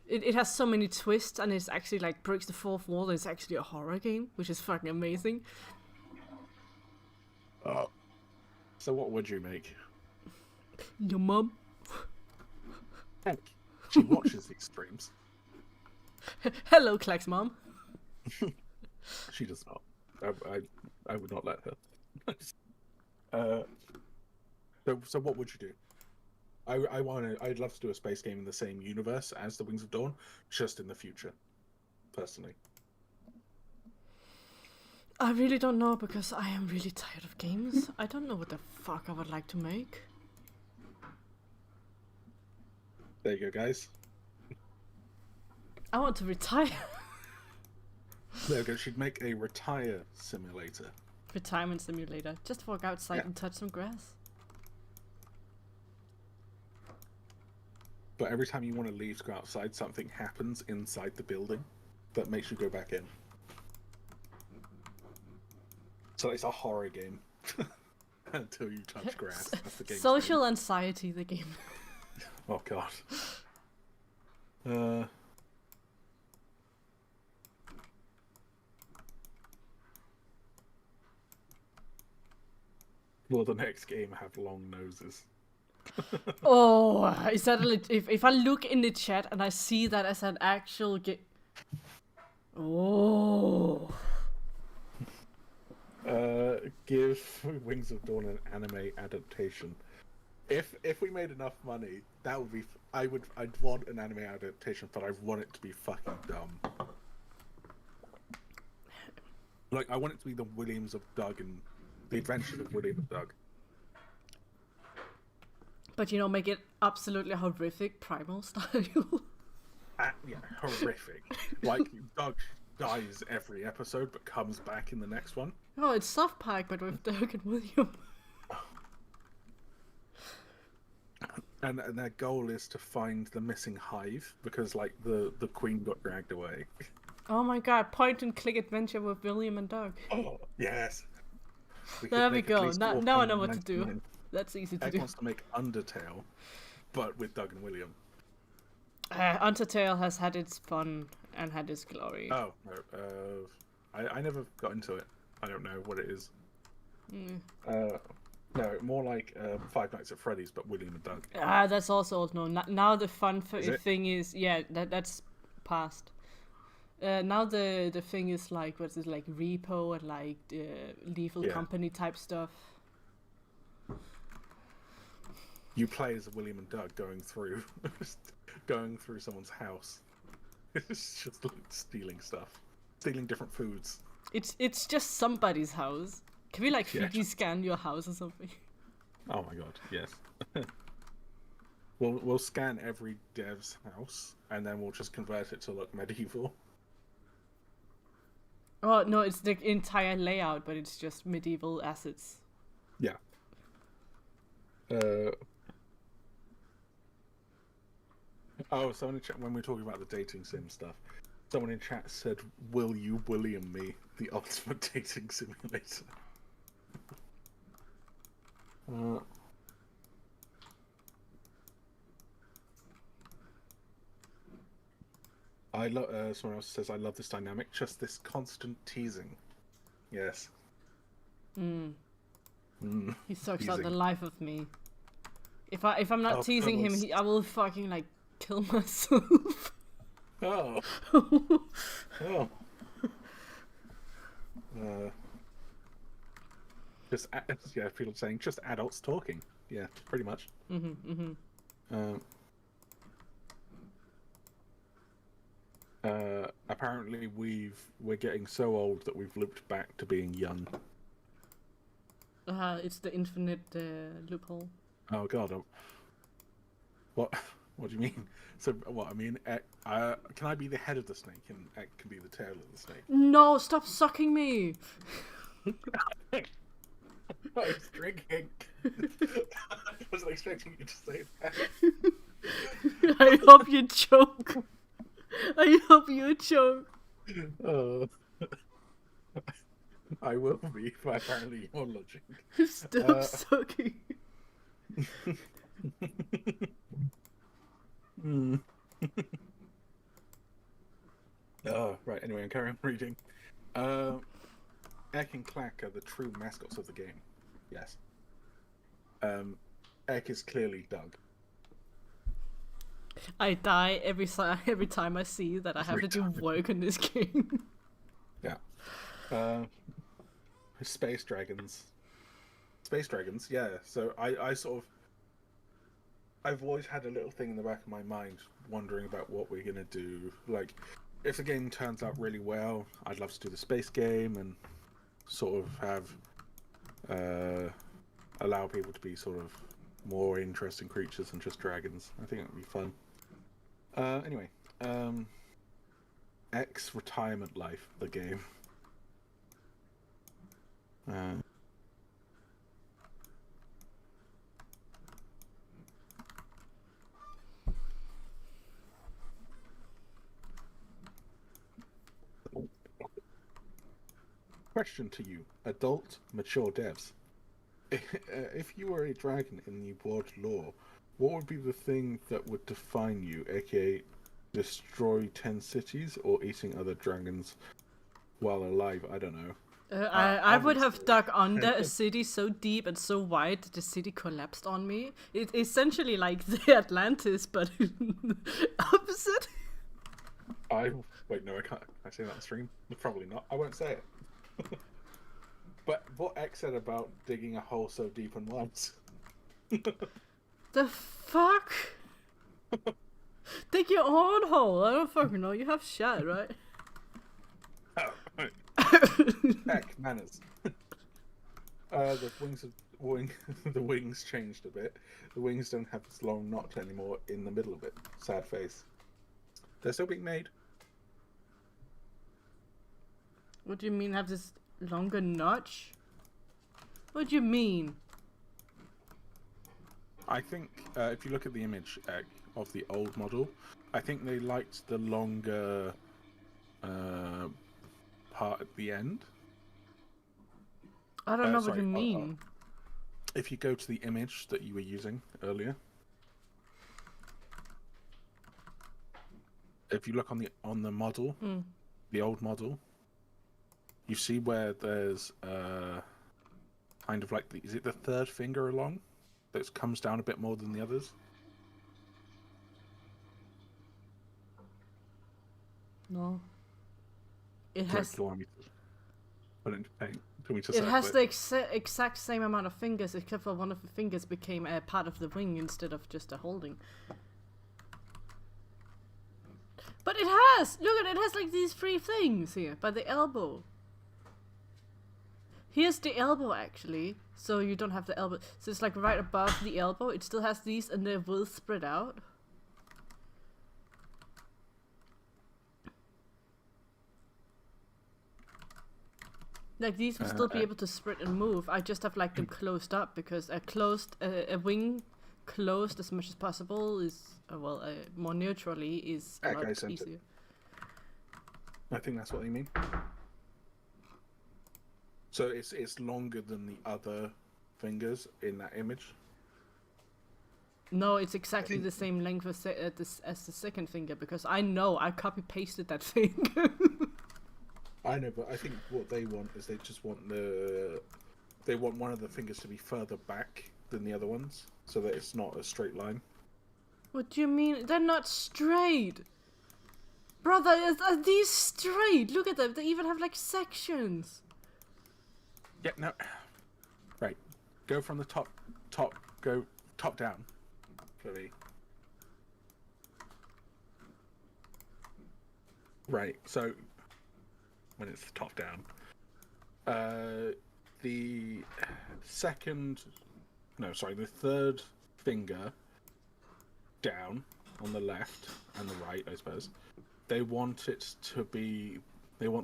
It has so many twists and it's actually like breaks the fourth wall and it's actually a horror game, which is fucking amazing. Oh. So what would you make? Your mum? Heck, she watches these streams. Hello, Klack's mom. She does not. I would not let her. So what would you do? I'd love to do a space game in the same universe as the Wings of Dawn, just in the future. Personally. I really don't know because I am really tired of games. I don't know what the fuck I would like to make. There you go, guys. I want to retire. There you go. She'd make a retire simulator. Retirement simulator. Just walk outside Yeah. and touch some grass. But every time you want to leave to go outside, something happens inside the building that makes you go back in. So it's a horror game until you touch grass. That's the game. Social anxiety, the game. Oh god. Will the next game have long noses? Oh, is that if I look in the chat and I see that as an actual game? Oh. Give Wings of Dawn an anime adaptation. If we made enough money, that would be. I'd want an anime adaptation, but I want it to be fucking dumb. Like I want it to be the Williams of Doug and the Adventures of William and Doug. But you know, make it absolutely horrific primal style. Yeah, horrific. Like Doug dies every episode, but comes back in the next one. Oh, it's Soft Park, but with Doug and William. And their goal is to find the missing hive because, like, the queen got dragged away. Oh my god! Point and click adventure with William and Doug. Oh yes. There we go. Now I know what to do. 4.99. That's easy to Egg do. wants to make Undertale, but with Doug and William. Undertale has had its fun and had its glory. Oh, no, I never got into it. I don't know what it is. No, more like Five Nights at Freddy's, but William and Doug. That's also old. No, now the fun Is it? thing is, yeah, that's past. Now the thing is like, what's it, like Repo and like Lethal Yeah. Company type stuff. You play as William and Doug going through someone's house. It's just like stealing stuff, stealing different foods. It's just somebody's house. Can we like Yeah. 3D scan your house or something? Oh my god, yes. We'll scan every dev's house and then we'll just convert it to look medieval. Oh no, it's the entire layout, but it's just medieval assets. Yeah. Oh, someone in chat, when we were talking about the dating sim stuff, someone in chat said, "Will you William me, the ultimate dating simulator?" I love. Someone else says, "I love this dynamic. Just this constant teasing." Yes. He sucks out the Teasing. life of me. If I'm not Oh, teasing him, goodness. I will fucking like kill myself. Oh. Oh. Yeah, people saying just adults talking. Yeah, pretty much. Apparently we're getting so old that we've looped back to being young. It's the infinite loophole. Oh god. What? What do you mean? So what? I mean, can I be the head of the snake and Ek can be the tail of the snake? No, stop sucking me! I was drinking. I wasn't expecting you to say that. I hope you choke. I hope you choke. Oh. I will be, but apparently you're lodging. Stop sucking. Oh, right, anyway, I'm carrying on reading. Ek and Klack are the true mascots of the game. Yes. Ek is clearly Doug. I die every time I see that I have to do work in this game. Yeah. Space dragons. Space dragons, yeah. So I sort of... I've always had a little thing in the back of my mind wondering about what we're going to do. Like, if the game turns out really well, I'd love to do the space game and sort of have... allow people to be sort of more interesting creatures than just dragons. I think it would be fun. Anyway, X Retirement Life, the game. Question to you, adult, mature devs. If you were a dragon in the world lore, what would be the thing that would define you, aka destroy 10 cities or eating other dragons while alive? I don't know. I would have dug under a city so deep and so wide that the city collapsed on me. It's essentially like the Atlantis, but opposite. Wait, no, I can't. Can I say that on stream? Probably not. I won't say it. But what X said about digging a hole so deep and wide. The fuck? Dig your own hole. I don't fucking know. You have shit, right? Heck, manners. The wings changed a bit. The wings don't have this long knot anymore in the middle of it. Sad face. They're still being made. What do you mean have this longer notch? What do you mean? I think if you look at the image of the old model, I think they liked the longer part at the end. I don't know what you mean. If you go to the image that you were using earlier, if you look on the model, the old model, you see where there's kind of like is it the third finger along that comes down a bit more than the others? No. It has. Do you want me to put it into paint? It has the exact same amount of fingers, except for one of the fingers became a part of the wing instead of just a holding. But it has! Look at it, it has like these three things here, by the elbow. Here's the elbow actually, so you don't have the elbow. So it's like right above the elbow, it still has these and they will spread out. Like these will still be able to spread and move. I just have like them closed up because a wing closed as much as possible is more neutrally is a lot easier. I think that's what they mean. So it's longer than the other fingers in that image. No, it's exactly the same length as the second finger because I know I copy pasted that thing. I know, but I think what they want is they just want one of the fingers to be further back than the other ones, so that it's not a straight line. What do you mean? They're not straight, brother. Are these straight? Look at them. They even have like sections. Yeah. No. Right. Go from the top. Go top down. For me. Right. So. When it's top down. The third finger down on the left and the right, I suppose. They want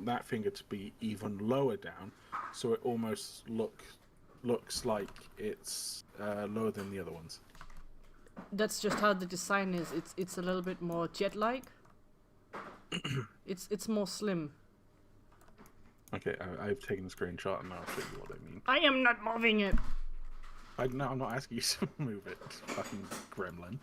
that finger to be even lower down, so it almost looks like it's lower than the other ones. That's just how the design is. It's a little bit more jet-like. It's more slim. Okay, I've taken a screenshot and I'll show you what I mean. I am not moving it. I'm not asking you to move it, fucking gremlin.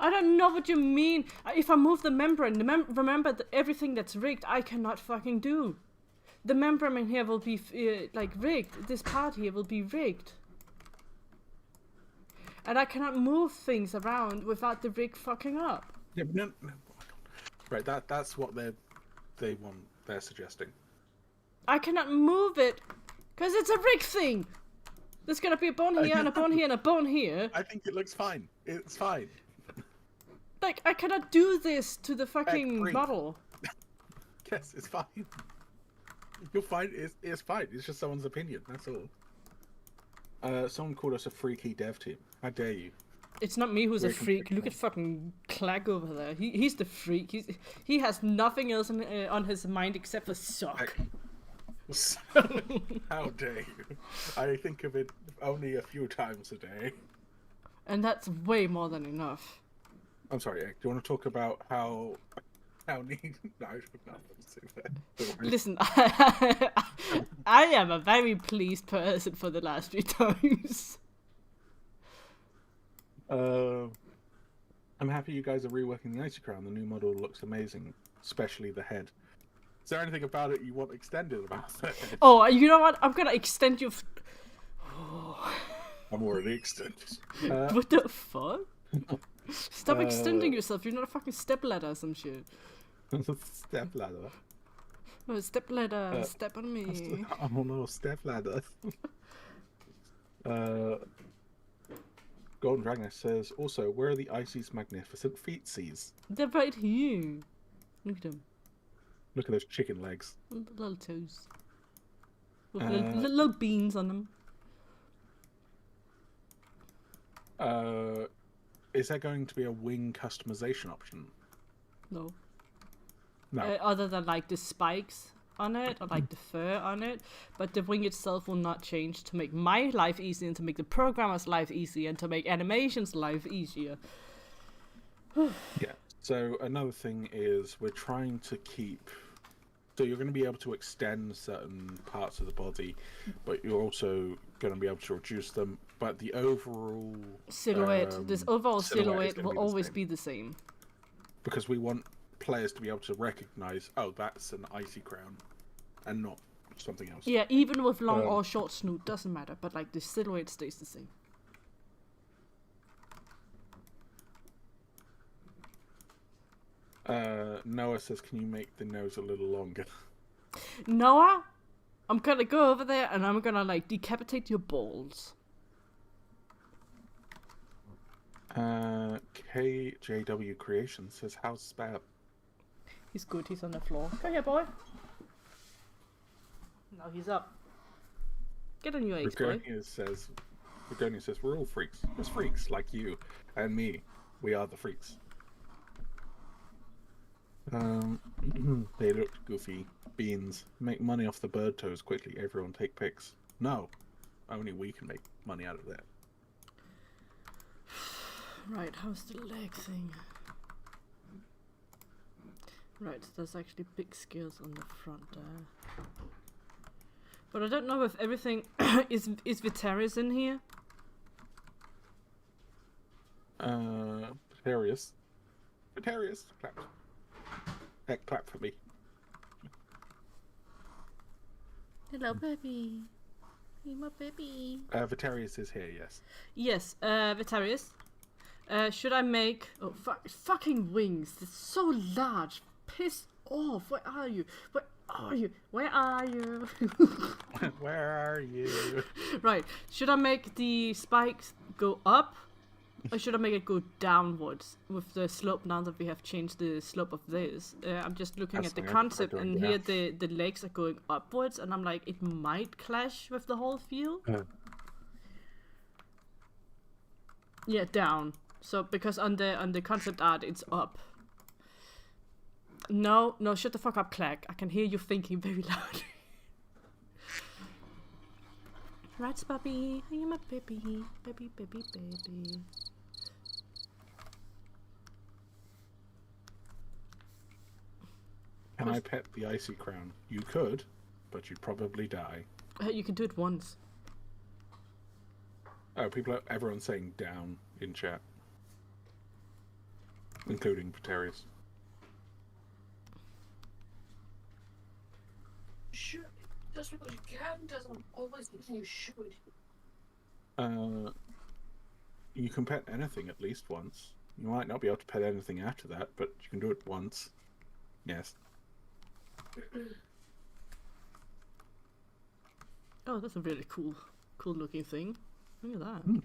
I don't know what you mean. If I move the membrane, remember that everything that's rigged, I cannot fucking do. The membrane in here will be like rigged. This part here will be rigged. And I cannot move things around without the rig fucking up. Yeah, but no. Right, that's what they're suggesting. I cannot move it because it's a rig thing. There's gonna be a bone here and a bone here and a bone here. I think it looks fine. It's fine. Like, I cannot do this to the fucking model. Yes, it's fine. You'll find it's fine. It's just someone's opinion. That's all. Someone called us a freaky dev team. How dare you? It's not me who's a freak. Look at fucking Klack over there. He's the freak. He has nothing else on his mind except for sock. How dare you? I think of it only a few times a day. And that's way more than enough. I'm sorry, Egg. Do you want to talk about how neat? No, Listen, I am a very pleased person for the last few times. I'm happy you guys are reworking the IcyCrown. The new model looks amazing, especially the head. Is there anything about it you want extended about it? Oh, you know what? I'm gonna extend you. I'm already extended. What the fuck? Stop extending yourself. You're not a fucking stepladder or some shit. Stepladder. Oh, stepladder. Step on me. Oh no, stepladder. Golden Dragon says, also, where are the Icy's magnificent feetsies? They're right here. Look at them. Look at those chicken legs. Little toes. With little beans on them. Is there going to be a wing customization option? No. No. Other than like the spikes on it, or like the fur on it, but the wing itself will not change to make my life easier and to make the programmer's life easier and to make animation's life easier. Yeah. So another thing is we're trying to keep. So you're going to be able to extend certain parts of the body, but you're also going to be able to reduce them. But the overall silhouette, this overall silhouette will be always be the same. Because we want players to be able to recognize, oh, that's an IcyCrown, and not something else. Yeah, even with long or short snoot, doesn't matter. But like the silhouette stays the same. Noah says, can you make the nose a little longer? Noah, I'm gonna go over there and I'm gonna like decapitate your balls. KJW Creation says, how's Spab? He's good, he's on the floor. Come here, boy. No, he's up. Get on your eggs, boy. Begonia says, we're all freaks. There's freaks like you and me. We are the freaks. They looked goofy. Beans. Make money off the bird toes quickly. Everyone take pics. No. Only we can make money out of that. Right, how's the leg thing? Right, there's actually big scales on the front there. But I don't know if everything is Vitarius in here? Vitarius. Clap. Heck, clap for me. Hello, baby. Hey, my baby. Vitarius is here, yes. Yes, Vitarius. Should I make... Oh, fucking wings. They're so large. Piss off. Where are you? Where are you? Where are you? Where are you? Right. Should I make the spikes go up? Or should I make it go downwards with the slope now that we have changed the slope of this? I'm just looking at the concept and here the legs are going upwards and I'm like, it might clash with the whole feel. Yeah, down. So because on the concept art it's up. No, shut the fuck up, Klack. I can hear you thinking very loudly. Right, puppy. I am a baby. Baby. Can I pet the IcyCrown? You could, but you'd probably die. You can do it once. Oh, everyone's saying down in chat. including Preterius. Should. Just because you can doesn't always mean you should. You can pet anything at least once. You might not be able to pet anything after that, but you can do it once. Yes. Oh, that's a really cool looking thing. Look at that. Mm.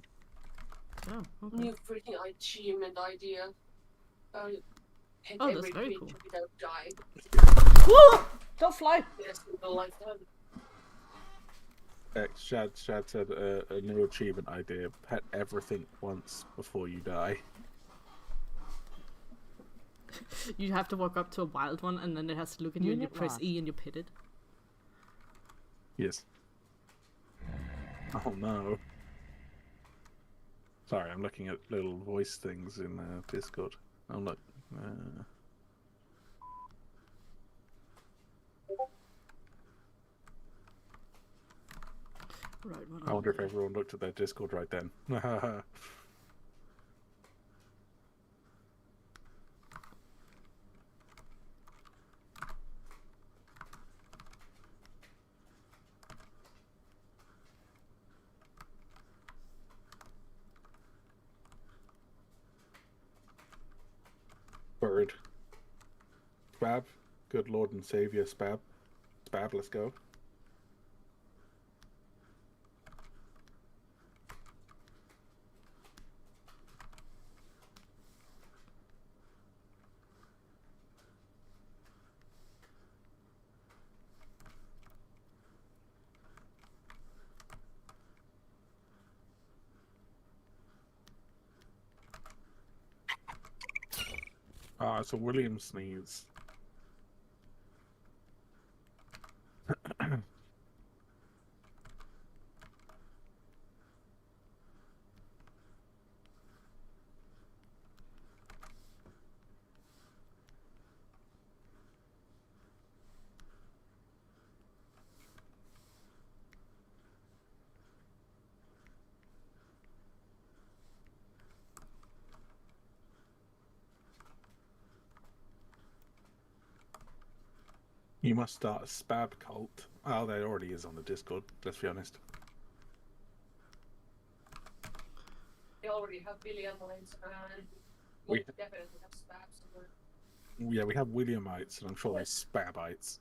Oh, okay. New freaking achievement idea. Pet Oh, that's every very creature cool. without dying. Whoa! Don't fly! Yes, in the lifetime. Shad said a new achievement idea: pet everything once before you die. You have to walk up to a wild one, and then it has to look at you, and you Unit press lost. E, and you pet it. Yes. Oh no. Sorry, I'm looking at little voice things in Discord. Oh look. Right. What I wonder if everyone looked at their Discord right then. Bird. Spab. Good Lord and Savior Spab. Spab, let's go. Ah, it's a William sneeze. You must start a Spab cult. Oh, there already is on the Discord, let's be honest. They already have William lines and We- definitely have spam somewhere. Yeah, we have Williamites, and I'm sure there's Spabites.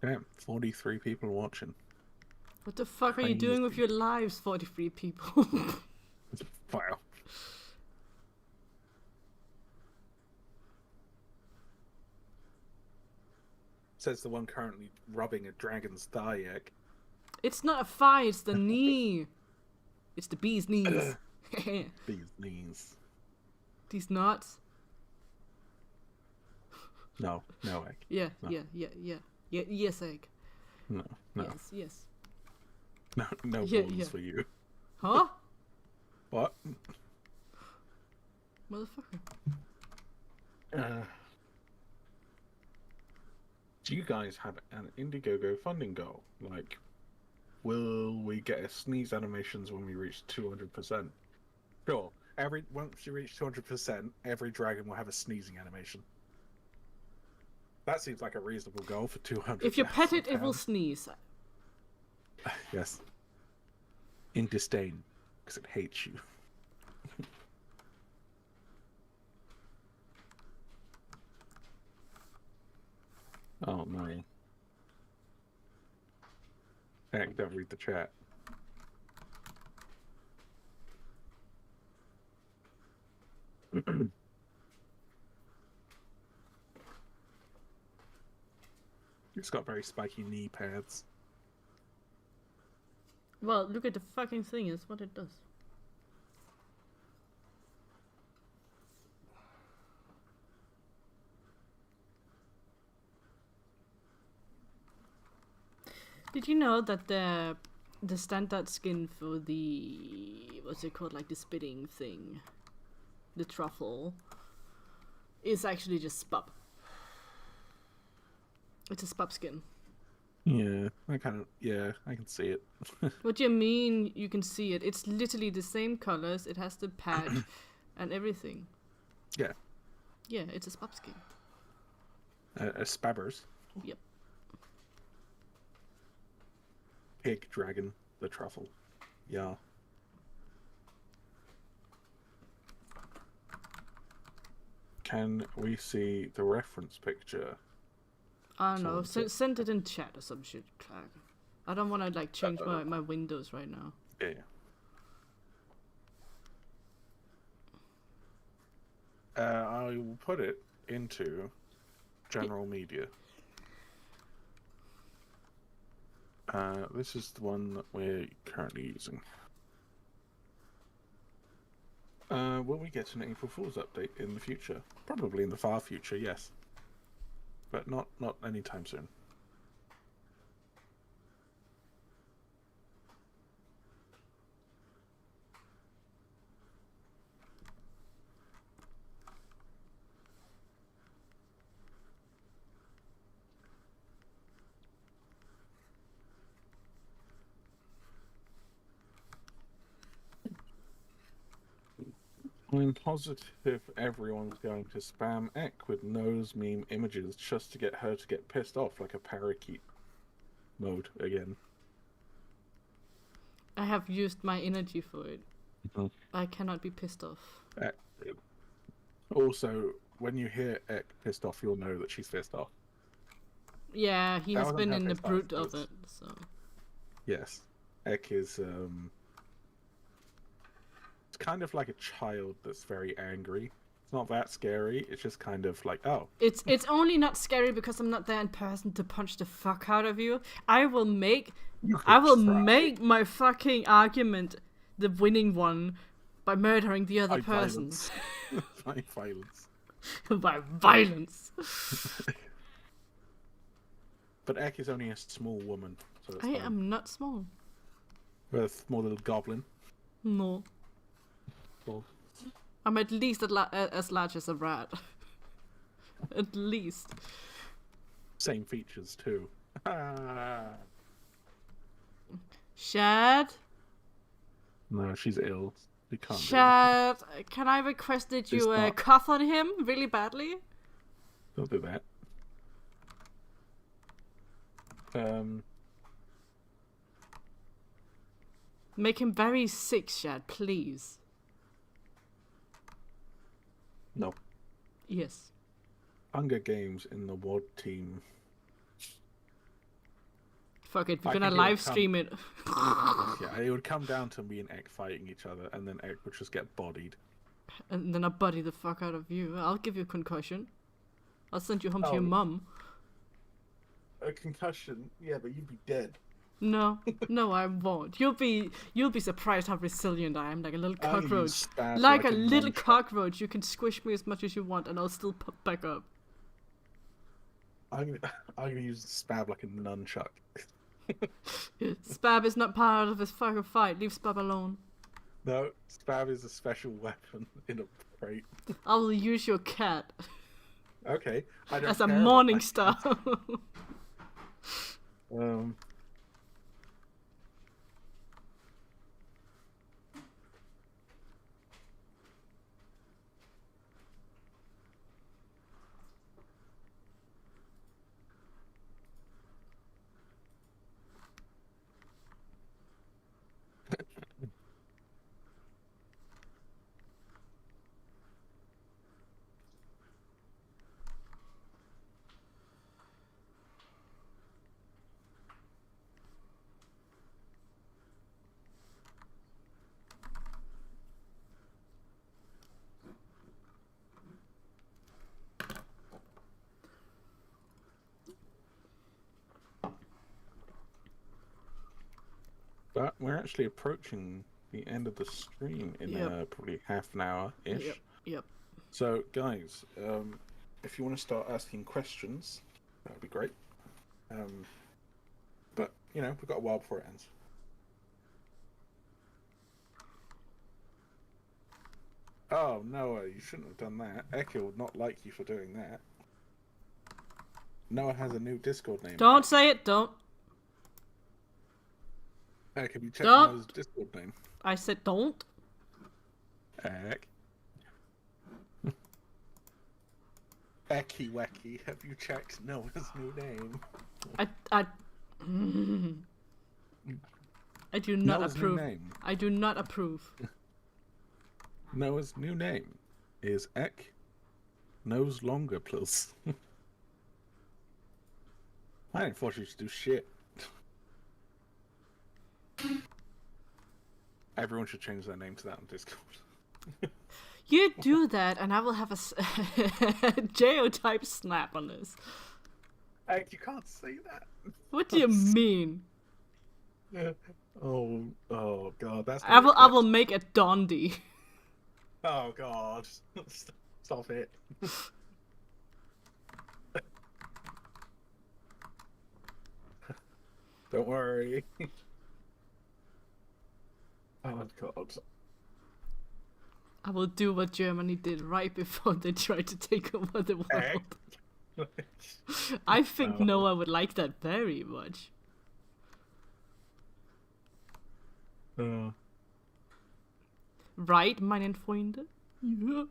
Damn, 43 people watching. What the fuck are you doing with your lives, 43 people? Wow. Says the one currently rubbing a dragon's thigh egg. It's not a thigh, it's the knee. It's the bee's knees. These knees. These nuts. No, no egg. Yeah, No. yeah. Yes, egg. No, no, Yes. no Yeah, balls yeah. for you. Huh? What? Motherfucker. Do you guys have an Indiegogo funding goal? Like, will we get a sneeze animations when we reach 200%? Sure. Once you reach 200%, every dragon will have a sneezing animation. That seems like a reasonable goal for 200. If you pet it, it will sneeze. Yes. In disdain, because it hates you. Oh no. Heck, don't read the chat. It's got very spiky knee pads. Well, look at the fucking thing, is what it does. Did you know that the standard skin for the what's it called, like the spitting thing, the truffle, is actually just spub. It's a spub skin. Yeah, I can see it. What do you mean you can see it? It's literally the same colors. It has the patch and everything. Yeah. Yeah, it's a spub skin. A spabbers. Yep. Pig, dragon, the truffle. Yeah. Can we see the reference picture? I don't know. So- Send it in chat or some shit, Klack. I don't want to like change my windows right now. Yeah. I will put it into general media. This is the one that we're currently using. Will we get an April Fool's update in the future? Probably in the far future, yes. But not anytime soon. I'm positive everyone's going to spam Ek with nose meme images just to get her to get pissed off like a parakeet mode again. I have used my energy for it. Mhm. I cannot be pissed off. Also, when you hear Ek pissed off, you'll know that she's pissed off. Yeah, he That has wasn't been her in the pissed off, brute it of was- it, so. Yes. Ek is, it's kind of like a child that's very angry. It's not that scary, it's just kind of like, oh. It's only not scary because I'm not there in person to punch the fuck out of you. I will make my fucking argument the winning one by murdering the other By person. violence. By violence. By violence. But Ek is only a small woman, so it's I fine. am not small. With a small little goblin. No. Well, I'm at least as large as a rat. At least. same features too. Shad? No, she's ill. You can't do it. Shad, can I request that you not- cough on him really badly? Don't do that. Make him very sick, Shad, please. No. Yes. Hunger Games in the WOD team. Fuck it, we're I gonna think it would live stream it. Yeah, it would come down to me and Ek fighting each other, and then Ek would just get bodied. And then I'll buddy the fuck out of you. I'll give you a concussion. I'll send you home to your Oh. mum. A concussion? Yeah, but you'd be dead. No, no, I won't. You'll be surprised how resilient I am, like a little I'm gonna cockroach. stab Like a a little nunchuck. cockroach, you can squish me as much as you want, and I'll still pop back up. I'm gonna use Spab like a nunchuck. Spab is not part of this fucking fight. Leave Spab alone. No, Spab is a special weapon in a crate. I will use your cat Okay, I don't as a care about morning that. star. But we're actually approaching the end of the stream in Yep. probably half an hour-ish. Yep, yep. So, guys, if you want to start asking questions, that would be great. But, you know, we've got a while before it ends. Oh, Noah, you shouldn't have done that. Eki would not like you for doing that. Noah has a new Discord name. Don't say it. Don't. Ek, have you checked Don't. Noah's Discord name? I said don't. Ek. Eki Weki, have you checked Noah's new name? I do not Noah's approve. new name. I do not approve. Noah's new name is Ek Nose Longer Plus. I didn't force you to do shit. Everyone should change their name to that on Discord. You do that, and I will have a geotype snap on this. Ek, you can't say that. What do you mean? Oh god, that's. I will make a Dondi. Oh god, stop it. Don't worry. Oh god. I will do what Germany did right before they tried to take over the world. I think Noah would like that very much. Right, meine Freunde? Ja.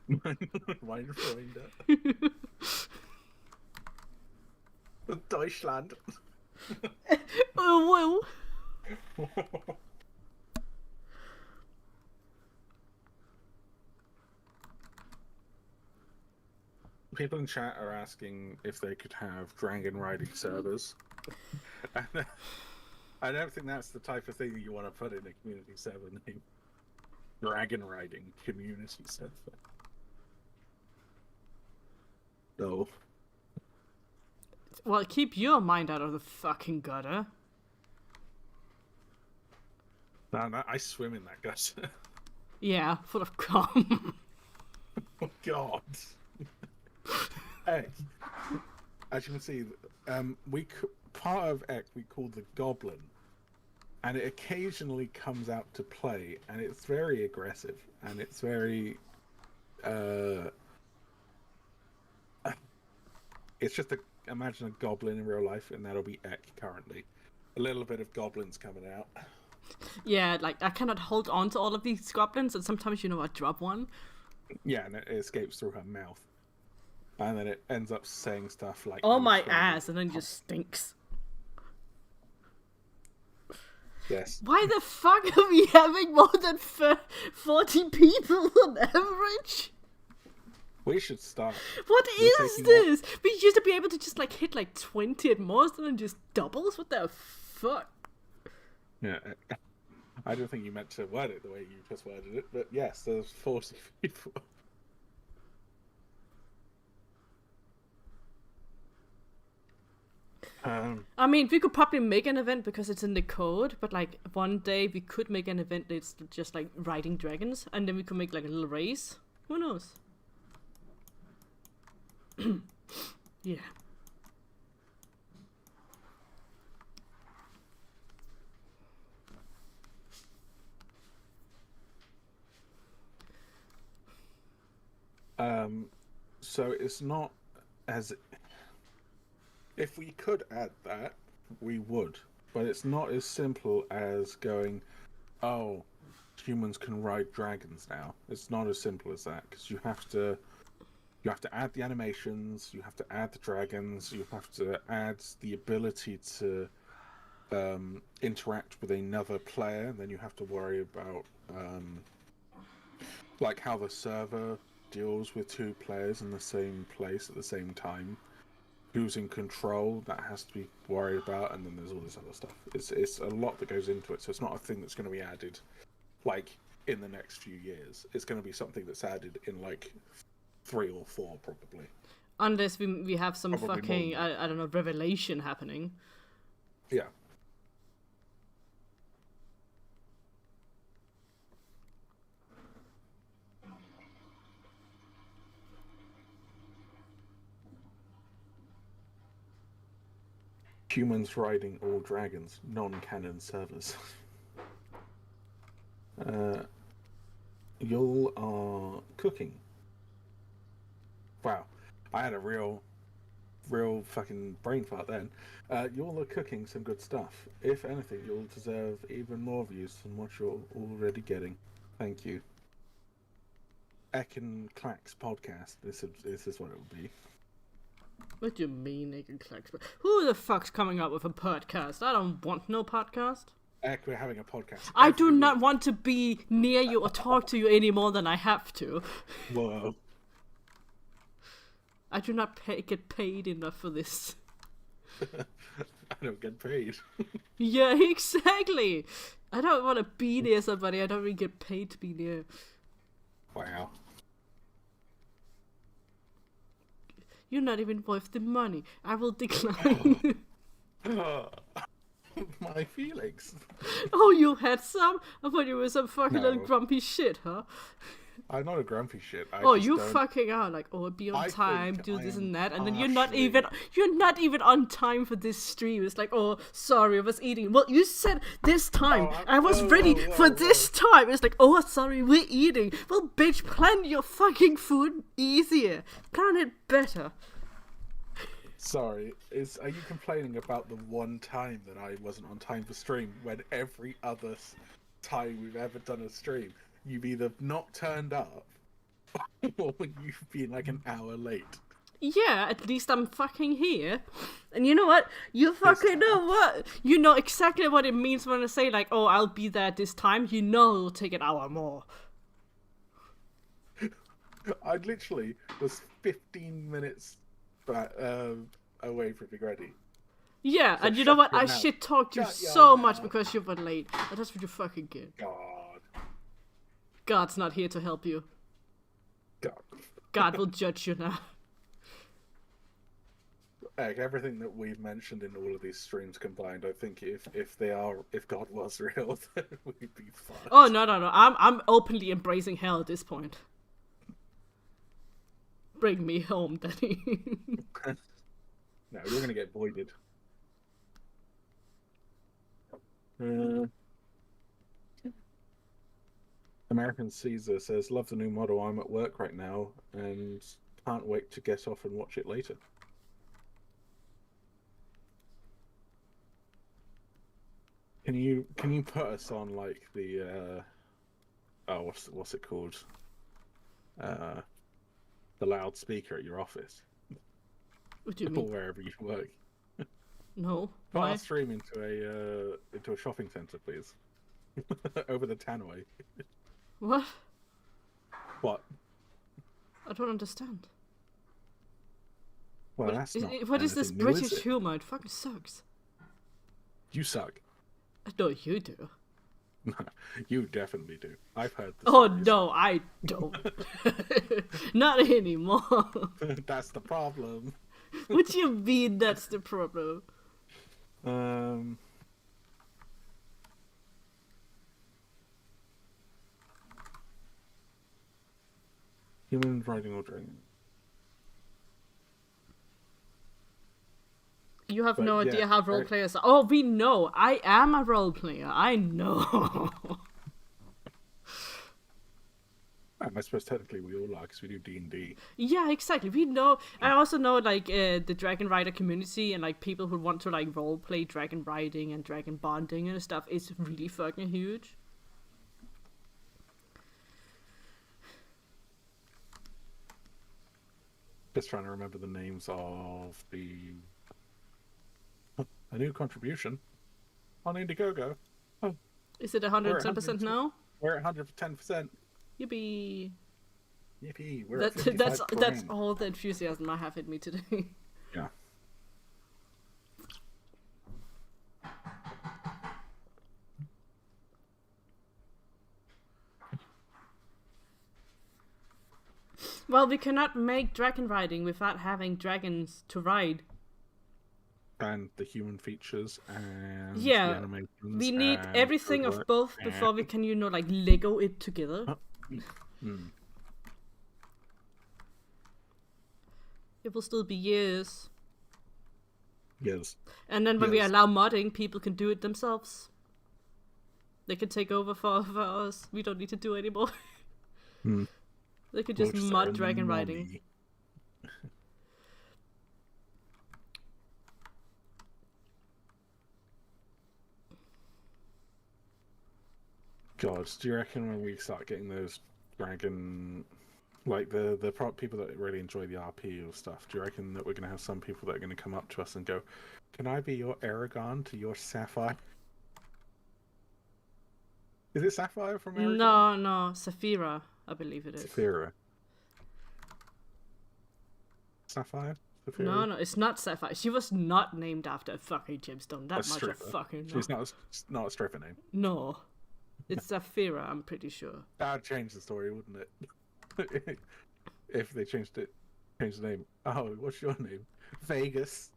Meine Freunde. Deutschland. Oh, well. People in chat are asking if they could have dragon riding servers. I don't think that's the type of thing that you want to put in a community server name. Dragon riding community server. No. Well, keep your mind out of the fucking gutter. No, I swim in that gutter. Yeah, full of cum. Oh god. Hey, as you can see, part of Ek we call the Goblin, and it occasionally comes out to play, and it's very aggressive, and it's very, it's just imagine a goblin in real life, and that'll be Ek currently. A little bit of goblins coming out. Yeah, like, I cannot hold on to all of these goblins, and sometimes, I drop one. Yeah, and it escapes through her mouth. And then it ends up saying stuff like... Oh my ass, and then just stinks. Yes. Why the fuck are we having more than 40 people on average? We should start. What We're is taking this? We used to be able to just hit 20 at most and then just doubles? What the fuck? Yeah. I don't think you meant to word it the way you just worded it, but yes, there's 40 people. I mean, we could probably make an event because it's in the code, but one day we could make an event that's just riding dragons, and then we could make a little race. Who knows? Yeah. So it's not as... If we could add that, we would. But it's not as simple as going, oh, humans can ride dragons now. It's not as simple as that, because you have to add the animations, you have to add the dragons, you have to add the ability to interact with another player. Then you have to worry about how the server deals with two players in the same place at the same time. Who's in control, that has to be worried about, and then there's all this other stuff. It's a lot that goes into it, so it's not a thing that's going to be added in the next few years. It's going to be something that's added in 3 or 4 probably. Unless we have some Probably fucking more. I don't know, revelation happening. Yeah. Humans riding all dragons, non-canon servers. you are cooking. Wow, I had a real fucking brain fart then. You'll are cooking some good stuff. If anything, you'll deserve even more views than what you're already getting. Thank you. Eck and Klack's podcast. This is what it will be. What do you mean, Nick and Klack? Who the fuck's coming up with a podcast? I don't want no podcast. Eck, we're having a podcast. I do not want to be near you or talk to you any more than I have to. Whoa. I do not get paid enough for this. I don't get paid. Yeah, exactly. I don't want to be near somebody I don't really get paid to be near. Wow. You're not even worth the money. I will decline. My feelings. Oh, you had some? I thought you were some fucking No. little grumpy shit, huh? I'm not a grumpy shit. I Oh, just you don't... fucking are like, oh, be on I time, think do I this am and that, and then partially- you're not even on time for this stream. It's like, oh, sorry, I was eating. Well, you said this time. Oh, I was whoa, ready whoa, for whoa, this time. It's like, oh, sorry, we're eating. Well, bitch, plan your fucking food easier. Plan it better. Sorry, are you complaining about the one time that I wasn't on time for stream when every other time we've ever done a stream, you've either not turned up or you've been like an hour late? Yeah, at least I'm fucking here. And you know what? You fucking know what? You know exactly what it means when I say like, oh, I'll be there at this time. You know it'll take an hour more. I literally was 15 minutes away from being ready. Yeah, So and you know shut what? your I mouth. shit talked you Shut your so much mouth. because you were late. And that's what you fucking get. God. God's not here to help you. God. God will judge you now. Like, everything that we've mentioned in all of these streams combined, I think if God was real, then we'd be fucked. Oh no. I'm openly embracing hell at this point. Bring me home, Daddy. No, you're gonna get voided. American Caesar says, "Love the new model. I'm at work right now and can't wait to get off and watch it later." Can you put us on like the what's it called? The loudspeaker at your office What do you or mean? wherever you work. No. Put Why? our stream into a shopping centre, please. Over the Tanway. What? What? I don't understand. Well, that's not. What is this anything new, is British it? humor? It fucking sucks. You suck. No, you do. You definitely do. I've heard. The Oh stories. no, I don't. Not anymore. That's the problem. What do you mean that's the problem? Human riding or dragon. You have But no yeah, idea how role right. players are. Oh, we know. I am a role player. I know. I suppose technically we all are because we do D&D. Yeah, exactly. We know. I also know like the Dragon Rider community and like people who want to like role play dragon riding and dragon bonding and stuff is really fucking huge. Just trying to remember the names of the. A new contribution on Indiegogo. Is it 110% now? We're at 110%. Yippee! Yippee! We're at That's 55 that's grand. all the enthusiasm I have in me today. Yeah. Well, we cannot make dragon riding without having dragons to ride. And the human features and Yeah, the animations. We need and everything of artwork both before we can, like Lego it together. Hmm. It will still be years. Yes. And then when we Yes. allow modding, people can do it themselves. They can take over for us. We don't need to do anymore. Hmm. They could We'll just just mod earn dragon money. riding. God, do you reckon when we start getting those dragon, like the people that really enjoy the RP or stuff, do you reckon that we're gonna have some people that are gonna come up to us and go, "Can I be your Aragon to your Sapphire?" Is it Sapphire from Aragon? No, Saphira, I believe it is. Saphira. Sapphire? Saphira? No, it's not Sapphire. She was not named after a fucking gemstone. That A much I stripper. fucking know. She's not a stripper name. No. It's Saphira, I'm pretty sure. That'd change the story, wouldn't it? If they changed the name. Oh, what's your name? Vegas.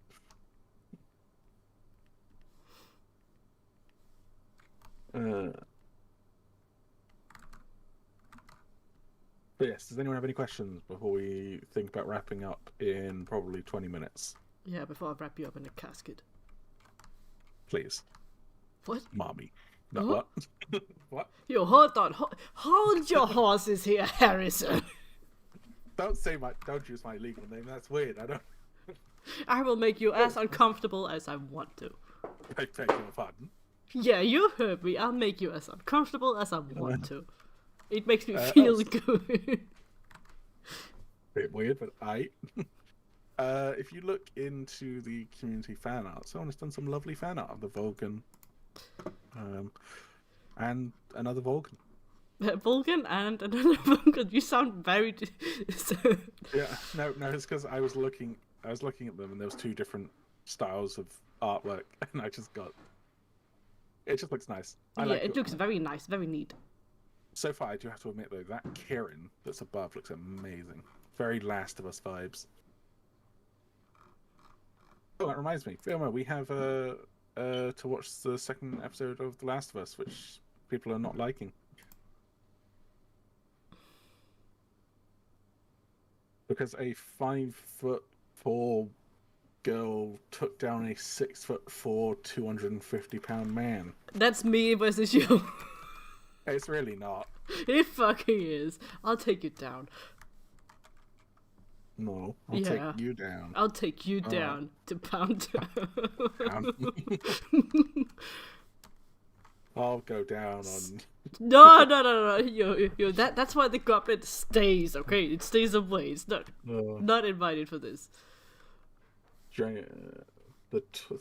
But yes, does anyone have any questions before we think about wrapping up in probably 20 minutes? Yeah, before I wrap you up in a casket. Please. What? Mommy. No, Huh? what? What? Yo, hold on. Hold your horses here, Harrison. Don't use my legal name. That's weird. I don't. I will make you as uncomfortable as I want to. I beg your pardon. Yeah, you heard me. I'll make you as uncomfortable as I want to. It makes me that feel was- good. Bit weird, but if you look into the community fan art, someone has done some lovely fan art of the Vulcan, and another Vulcan. Vulcan and another Vulcan. You sound very. Yeah, no, it's because I was looking at them, and there was two different styles of artwork, and I just got. It just looks nice. I Yeah, like it looks very nice, very neat. So far, I do have to admit though, that Kieran that's above looks amazing. Very Last of Us vibes. Oh, that reminds me, Filmer, we have to watch the second episode of The Last of Us, which people are not liking. Because a 5'4" girl took down a 6'4", 250-pound man. That's me versus you. It's really not. It fucking is. I'll take you down. No, I'll Yeah. take you down. I'll take you down to pound. I'll go down on. No. Yo. That's why the goblin stays. Okay, it stays away. It's not invited for this. The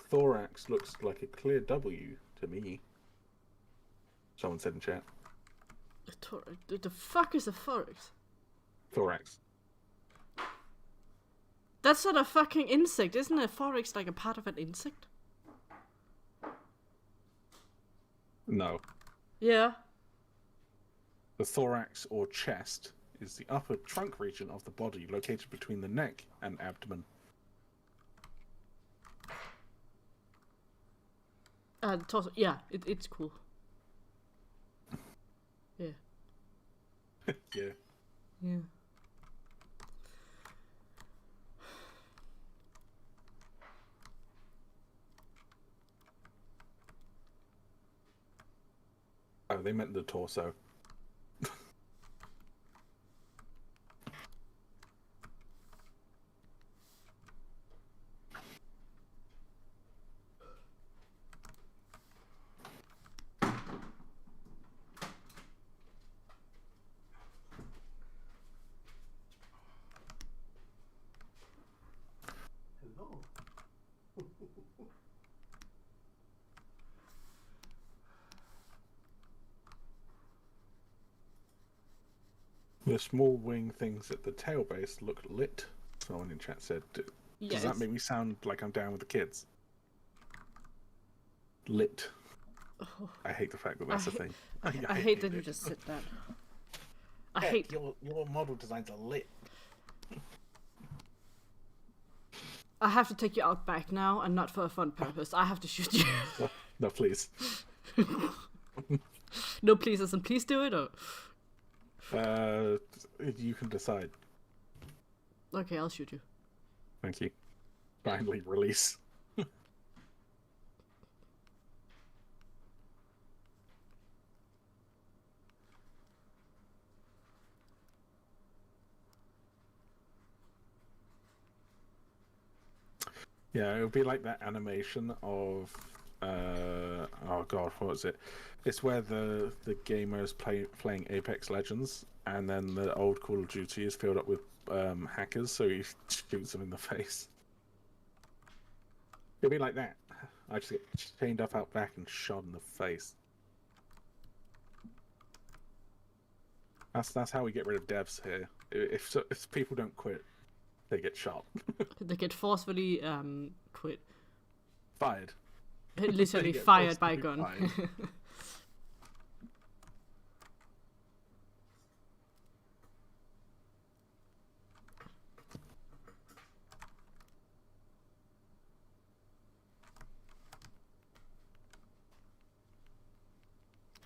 thorax looks like a clear W to me. Someone said in chat. The fuck is a thorax? Thorax. That's not a fucking insect, isn't a thorax like a part of an insect? No. Yeah. The thorax or chest is the upper trunk region of the body located between the neck and abdomen. Torso. Yeah, it's cool. Yeah. Yeah. Yeah. Oh, they meant the torso. Hello. The small wing things at the tail base look lit. Someone in chat said. Does that make me sound like I'm down with the kids? Lit. I hate the fact that that's a thing. I hate that you just said that. I Heck, hate. your model designs are lit. I have to take you out back now, and not for a fun purpose. I have to shoot you. No, please. No, please, listen. Please do it. Or... You can decide. Okay, I'll shoot you. Thank you. Finally, release. Yeah, it would be like that animation of oh god, what was it? It's where the gamer is playing Apex Legends, and then the old Call of Duty is filled up with hackers, so he shoots them in the face. It'd be like that. I just get chained up out back and shot in the face. That's how we get rid of devs here. If people don't quit, they get shot. They get forcefully quit. Fired. Literally They get fired by a forcefully gun. fired.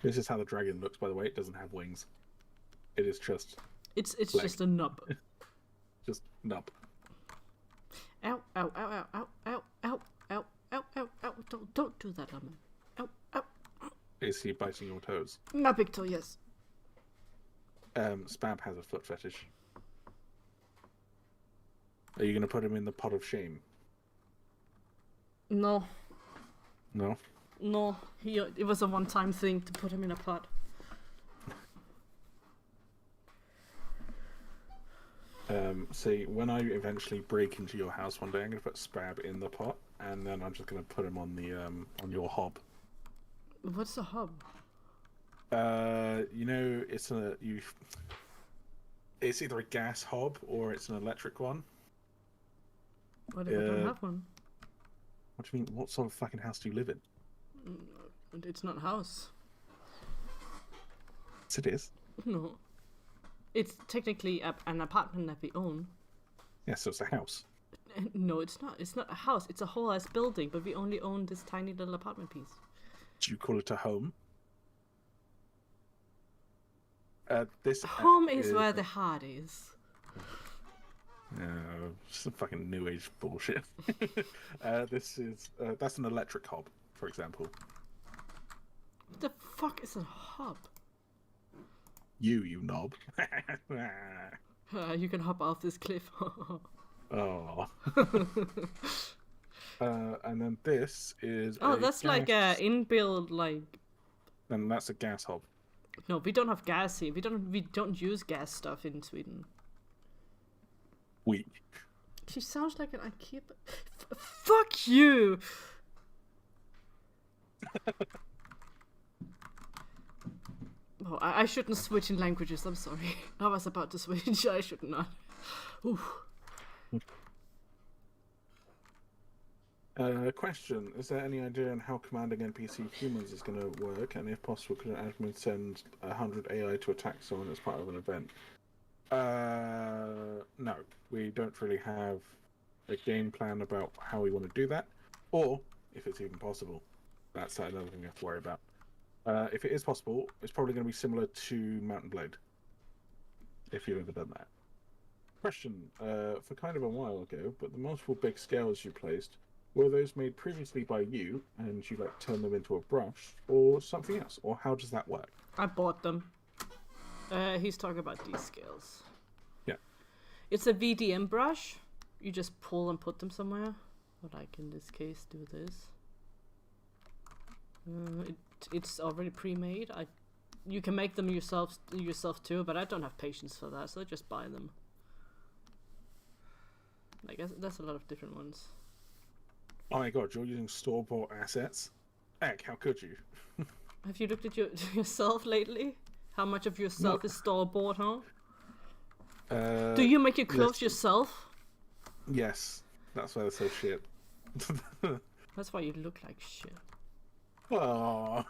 This is how the dragon looks, by the way. It doesn't have wings. It is just It's leg. just a nub. just nub. Ow, ow, ow, ow, ow, ow, ow, ow, ow, ow. Don't do that, Lemon. Ow, ow. Is he biting your toes? My big toe, yes. Spab has a foot fetish. Are you going to put him in the pot of shame? No, No? no. It was a one-time thing to put him in a pot. See, when I eventually break into your house one day, I'm going to put Spab in the pot, and then I'm just going to put him on the on your hob. What's a hub? You know, it's either a gas hob or it's an electric one. What if I don't have one? What do you mean? What sort of fucking house do you live in? It's not a house. Yes, it is. No. It's technically an apartment that we own. Yeah, so it's a house. No, it's not. It's not a house. It's a whole ass building, but we only own this tiny little apartment piece. Do you call it a home? This Home is where the heart is. Some fucking new age bullshit. This is that's an electric hob, for example. What the fuck is a hub? You knob. You can hop off this cliff. Oh. And then this is. Oh, a that's like a inbuilt like. And that's a gas hob. No, we don't have gas here. We don't use gas stuff in Sweden. Weak. She sounds like an IKEA. Fuck you! Oh, I shouldn't switch in languages. I'm sorry. I was about to switch. I should not. Ooh. Question: is there any idea on how commanding NPC humans is going to work, and if possible, could an admin send 100 AI to attack someone as part of an event? No, we don't really have a game plan about how we want to do that, or if it's even possible. That's another thing we have to worry about. If it is possible, it's probably going to be similar to Mountain Blade, if you've ever done that. Question: for kind of a while ago, but the multiple big scales you placed, were those made previously by you, and you like turn them into a brush, or something else, or how does that work? I bought them. He's talking about these scales. Yeah. It's a VDM brush. You just pull and put them somewhere. Or like in this case, do this. It's already pre-made. You can make them yourself too, but I don't have patience for that, so I just buy them. I guess that's a lot of different ones. Oh my god, you're using store-bought assets? Heck, how could you? Have you looked at yourself lately? How much of yourself is store-bought, huh? Do you make your clothes yourself? Yes, that's why they're so shit. That's why you look like shit. Oh,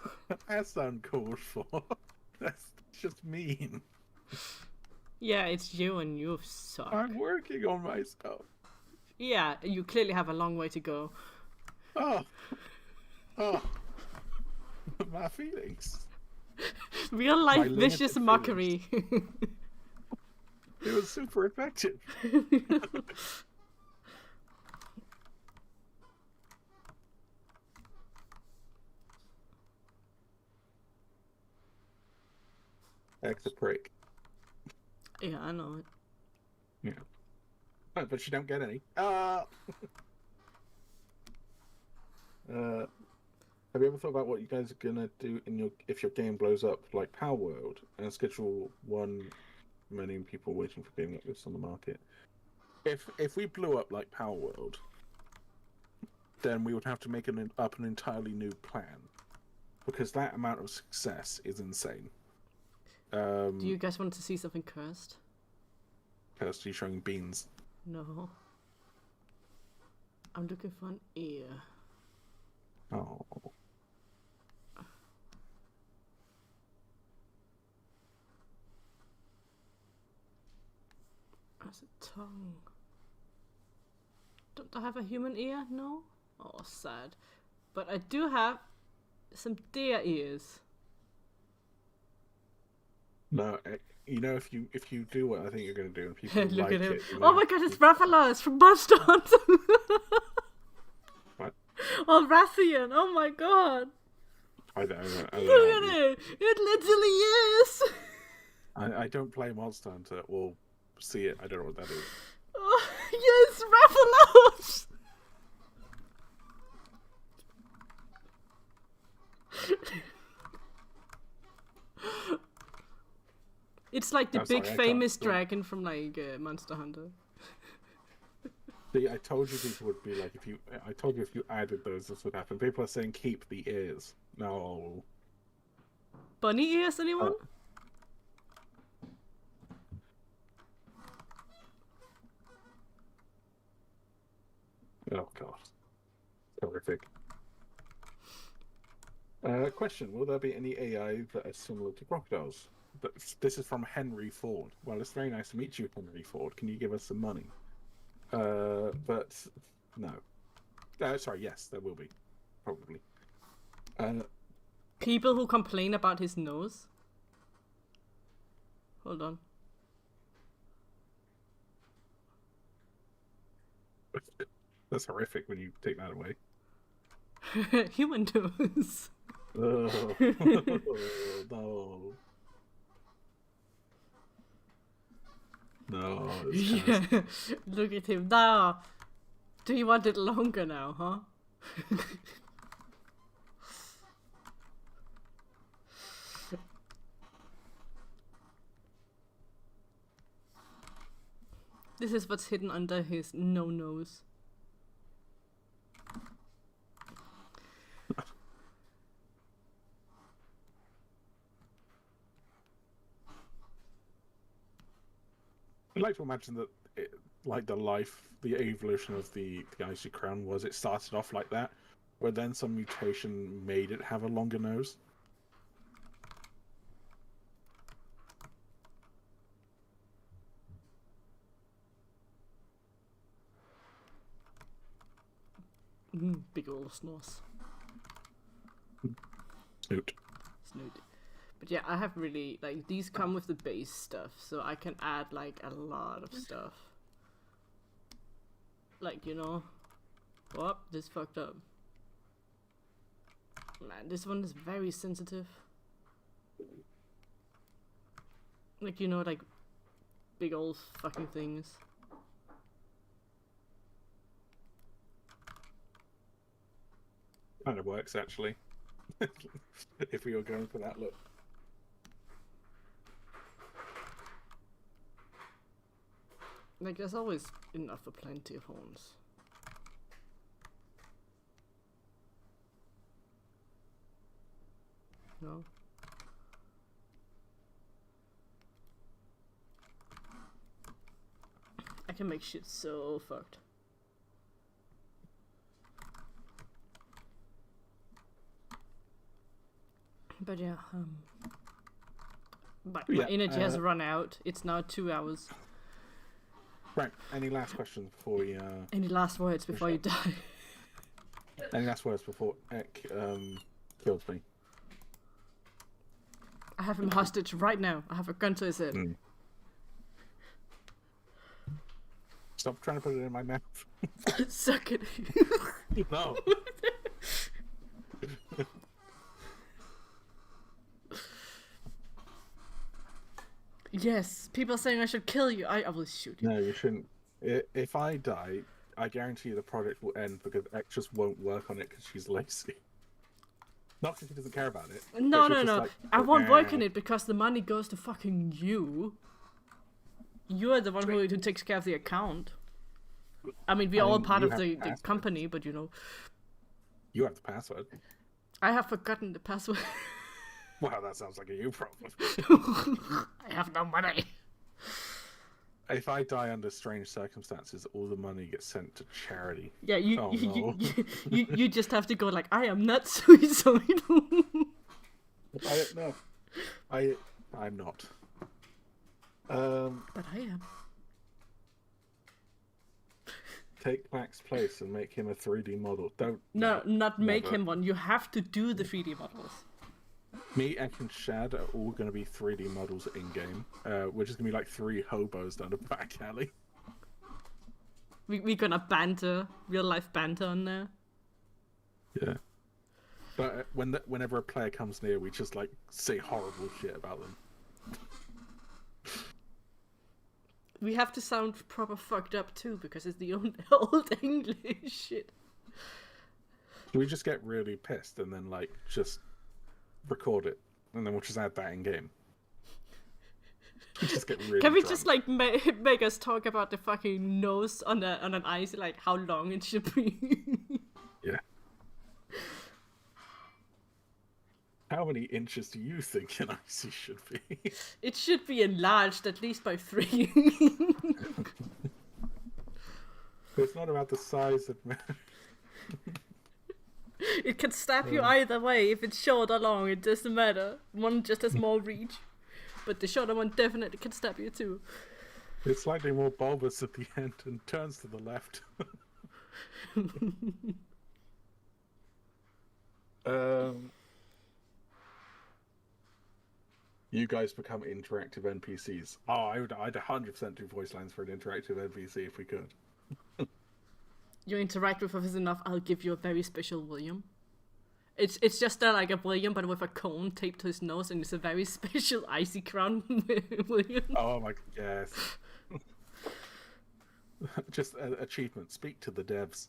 that's uncalled for. That's just mean. Yeah, it's you and you suck. I'm working on myself. Yeah, you clearly have a long way to go. Oh, my feelings. Real My life limited vicious feelings. mockery. It was super effective. Heck's a prick. Yeah, I know it. Yeah. Oh, but you don't get any. Have you ever thought about what you guys are gonna do if your game blows up like Power World and schedule one many people waiting for a game like this on the market? If we blew up like Power World, then we would have to make an entirely new plan because that amount of success is insane. Do you guys want to see something cursed? Kirsty showing beans. No. I'm looking for an ear. Oh. That's a tongue. Don't I have a human ear? No? Oh, sad. But I do have some deer ears. No, you know if you do what I think you're gonna do and people Look like at him. it. Oh my god, it's Rathalos from Monster Hunter! What? Oh, Rathian! Oh my god! I don't Look at it! It literally is! I don't play Monster Hunter or see it. I don't know what that is. Oh, yes, Rathalos! It's like the big famous dragon from like Monster Hunter. See, I told you people would be like I told you if you added those, this would happen. People are saying keep the ears. No. Bunny ears, anyone? Oh god. Horrific. Question: will there be any AI that are similar to crocodiles? This is from Henry Ford. Well, it's very nice to meet you, Henry Ford. Can you give us some money? But no. Sorry, yes, there will be. Probably. People who complain about his nose. Hold on. That's horrific when you take that away. Human nose. Oh, no. No. Yeah. Look at him now. Do you want it longer now, huh? This is what's hidden under his no nose. I'd like to imagine that, the evolution of the IcyCrown was it started off like that, where then some mutation made it have a longer nose. Big ol' snores. Snoot. Snoot. But yeah, I have really, like, these come with the base stuff, so I can add, like, a lot of stuff. Like, you know, whoop, this fucked up. Man, this one is very sensitive. Like, you know, like, big old fucking things. Kind of works, actually. If we were going for that look. Like, there's always enough for plenty of horns. No? I can make shit so fucked. But yeah, my energy has run out. It's now 2 hours. Right. Any last questions before we? Any last words before you die? Any last words before Ek kills me? I have him hostage right now. I have a gun to his head. Stop trying to put it in my mouth. Suck it. No. Yes, people are saying I should kill you. I will shoot you. No, you shouldn't. If I die, I guarantee you the project will end because X just won't work on it because she's lazy. Not because she doesn't care about it. No, but she'll no, just no. like, I won't work "Eh." on it because the money goes to fucking you. You are the one who takes care of the account. I mean, we're all mean, part you of have the passwords. company, but you know. You have the password. I have forgotten the password. Wow, that sounds like a you problem. I have no money. If I die under strange circumstances, all the money gets sent to charity. Yeah, you Oh, you, no. you just have to go like, I am not suicidal. I don't know. I'm not. But I am. Take Klack's place and make him a 3D model. Don't. No, not make never. him one. You have to do the 3D models. Me, Ek, and Shad are all going to be 3D models in game. We're just going to be like 3 hobos down a back alley. We're gonna banter, real life banter on there. Yeah. But whenever a player comes near, we just like say horrible shit about them. We have to sound proper fucked up too, because it's the old English shit. We just get really pissed and then like just record it, and then we'll just add that in game. We just get really Can we drunk. just like make us talk about the fucking nose on an ice, like how long it should be? Yeah. How many inches do you think an icy should be? It should be enlarged at least by 3. It's not about the size that matters. It can stab you either way. If it's short or long, it doesn't matter. One just has more reach. But the shorter one definitely can stab you too. It's slightly more bulbous at the end and turns to the left. You guys become interactive NPCs. Oh, I'd 100% do voice lines for an interactive NPC if we could. You interact with us enough, I'll give you a very special William. It's just like a William, but with a cone taped to his nose, and it's a very special IcyCrown William. Oh my, yes. Just an achievement. Speak to the devs.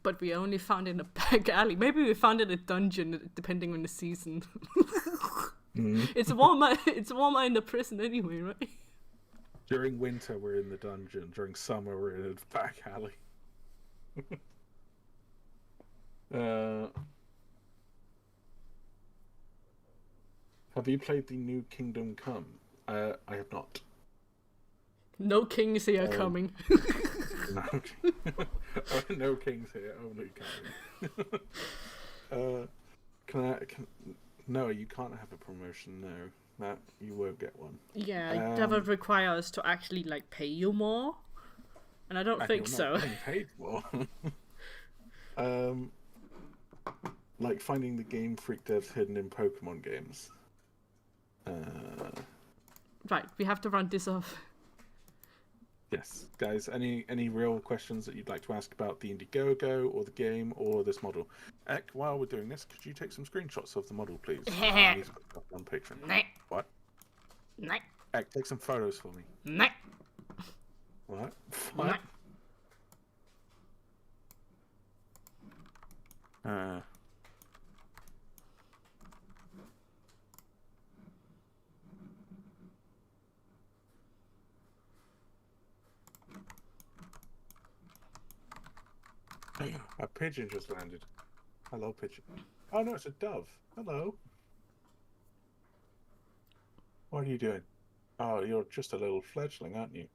But we only found it in a back alley. Maybe we found it in a dungeon, depending on the season. It's warmer in the prison anyway, right? During winter, we're in the dungeon. During summer, we're in a back alley. Have you played the new Kingdom Come? I have not. No kings here coming. No, no kings here, only coming. No, you can't have a promotion. No, that you won't get one. Yeah, that would require us to actually like pay you more, and I don't And think you're so. not getting paid more. Like finding the Game Freak devs hidden in Pokemon games. Right, we have to run this off. Yes, guys. Any real questions that you'd like to ask about the Indiegogo or the game or this model? Ek, while we're doing this, could you take some screenshots of the model, please? Please put that on picture. What? Ek, take some photos for me. What? What? A pigeon just landed. Hello, pigeon. Oh no, it's a dove. Hello. What are you doing? Oh, you're just a little fledgling, aren't you?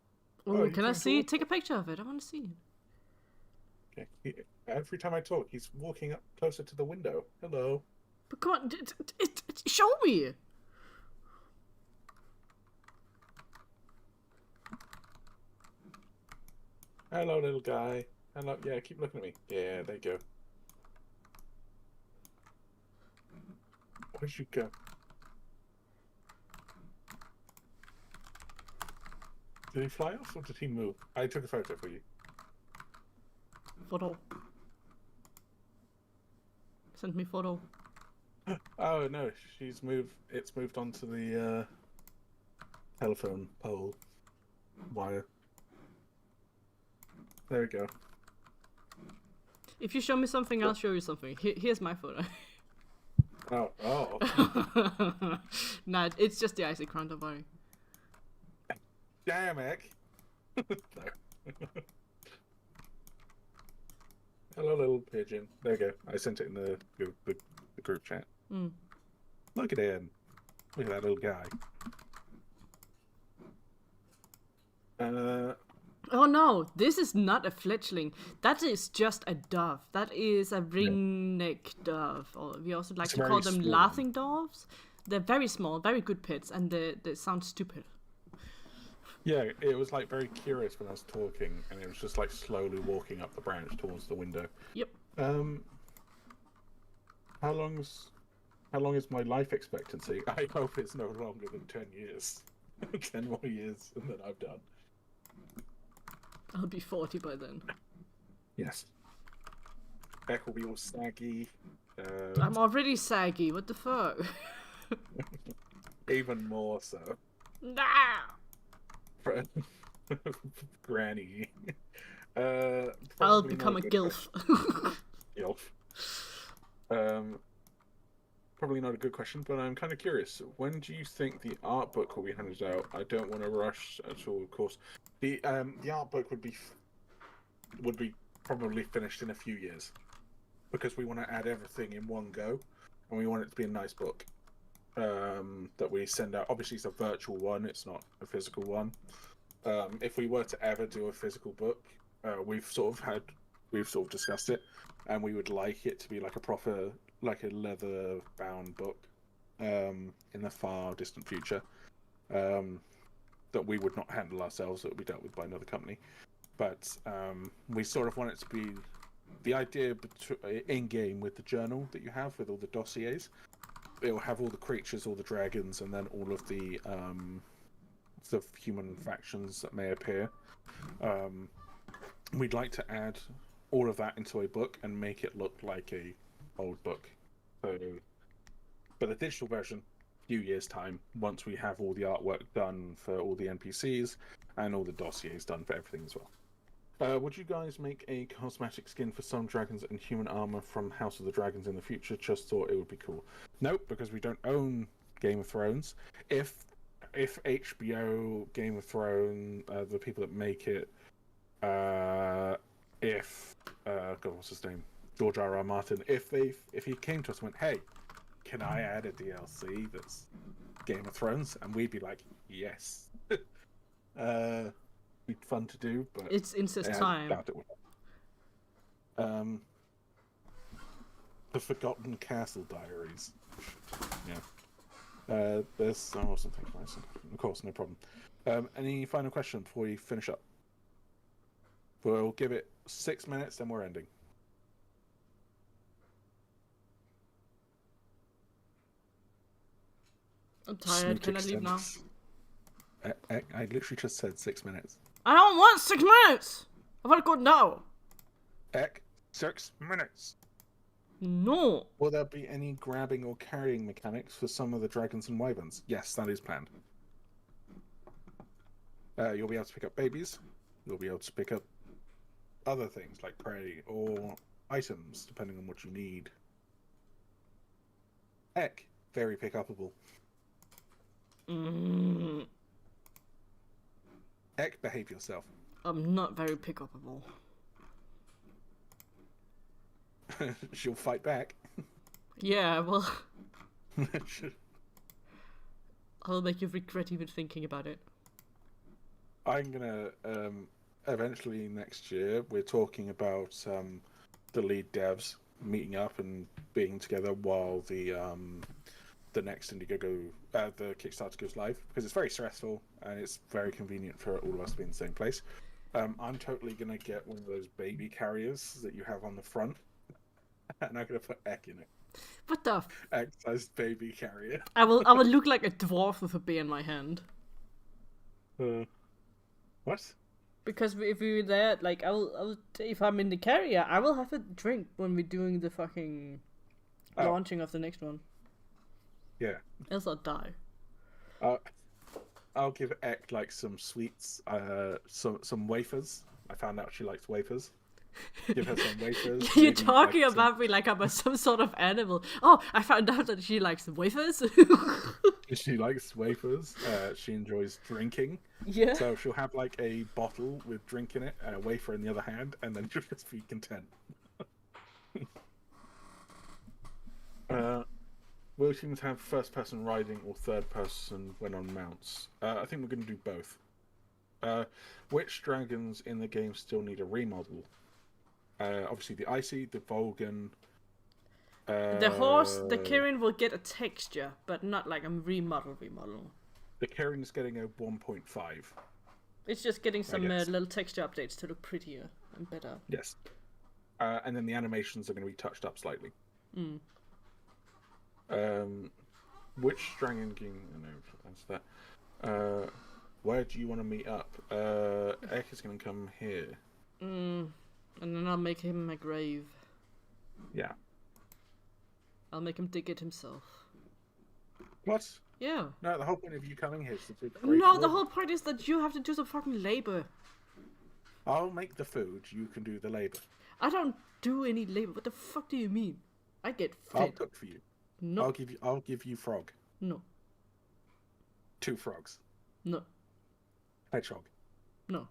Oh, you can I came to see? walk- Take a picture of it. I want to see it. Okay. Every time I talk, he's walking up closer to the window. Hello. But come on, show me. Hello, little guy. Hello. Yeah, keep looking at me. Yeah, there you go. Where'd you go? Did he fly off or did he move? I took a photo for you. Photo. Send me photo. Oh no, she's moved. It's moved onto the telephone pole wire. There we go. If you show me something, I'll show you something. Here's my photo. Oh. Nah, it's just the IcyCrown, don't worry. Damn, Ek. No. Hello, little pigeon. There you go. I sent it in the group chat. Mm. Look at him. Look at that little guy. Oh no, this is not a fledgling. That is just a dove. That is a ring-neck dove. Or we also like to call them laughing doves. They're very small, very good pets, and they sound stupid. Yeah, it was like very curious when I was talking, and it was just like slowly walking up the branch towards the window. Yep. How long is my life expectancy? I hope it's no longer than 10 years. 10 more years than I've done. I'll be 40 by then. Yes. Beck will be all saggy. I'm already saggy, what the fuck? Even more so. Nah! Granny. I'll become a gilf. Gilf. Probably not a good question, but I'm kind of curious. When do you think the art book will be handed out? I don't want to rush at all, of course. The art book would be probably finished in a few years, because we want to add everything in one go, and we want it to be a nice book that we send out. Obviously, it's a virtual one; it's not a physical one. If we were to ever do a physical book, we've sort of discussed it, and we would like it to be like a proper, like a leather-bound book in the far distant future. That we would not handle ourselves, that would be dealt with by another company. But we sort of want it to be the idea in-game with the journal that you have with all the dossiers. It will have all the creatures, all the dragons, and then all of the human factions that may appear. We'd like to add all of that into a book and make it look like a old book. So, but the digital version, few years time, once we have all the artwork done for all the NPCs and all the dossiers done for everything as well. Would you guys make a cosmetic skin for some dragons and human armor from House of the Dragons in the future? Just thought it would be cool. Nope, because we don't own Game of Thrones. If HBO, Game of Thrones, the people that make it, God, what's his name? George R.R. Martin, if he came to us and went, hey, can I add a DLC that's Game of Thrones? And we'd be like, yes. Be fun to do, but it's incest time. Doubt it would. The Forgotten Castle Diaries. Yeah. There's something nice. Of course, no problem. Any final question before we finish up? We'll give it 6 minutes, then we're ending. I'm tired. Can I leave now? I literally just said 6 minutes. I don't want 6 minutes! I want to go now! 6 minutes. No! Will there be any grabbing or carrying mechanics for some of the dragons and wyverns? Yes, that is planned. You'll be able to pick up babies. You'll be able to pick up other things like prey or items, depending on what you need. Very pick-upable. Behave yourself. I'm not very pick-upable. She'll fight back. Yeah, well... I'll make you regret even thinking about it. I'm gonna, eventually next year, we're talking about the lead devs meeting up and being together while the next Indiegogo, the Kickstarter goes live, because it's very stressful and it's very convenient for all of us to be in the same place. I'm totally gonna get one of those baby carriers that you have on the front, and I'm gonna put Ek in it. What the? Ek-sized baby carrier. I will look like a dwarf with a beer in my hand. What? Because if we were there, like, if I'm in the carrier, I will have a drink when we're doing the fucking launching of the next one. Yeah. Else I'll die. I'll give Ek like some sweets, some wafers I found out she likes wafers. Give her some wafers. You're maybe, talking like, about me like I'm some sort of animal. Oh, I found out that she likes wafers. She likes wafers. She enjoys drinking. Yeah. So she'll have like a bottle with drink in it and a wafer in the other hand, and then she'll just be content. Will teams have first-person riding or third-person when on mounts? I think we're going to do both. Which dragons in the game still need a remodel? Obviously the Icy, the Volgan. The horse, the Kirin will get a texture, but not like a remodel. The Kirin's getting a 1.5. It's just getting some guess. little texture updates to look prettier and better. Yes. And then the animations are going to be touched up slightly. Mm. Which dragon game? I know that's that. Where do you want to meet up? Ek is going to come here. And then I'll make him a grave. Yeah. I'll make him dig it himself. What? Yeah. No, the whole point of you coming here is to do. No, the whole point is that you have to do some fucking labor. I'll make the food. You can do the labor. I don't do any labor. What the fuck do you mean? I get fed. I'll cook for you. No. I'll give you frog. No. 2 frogs. No. Hedgehog. No.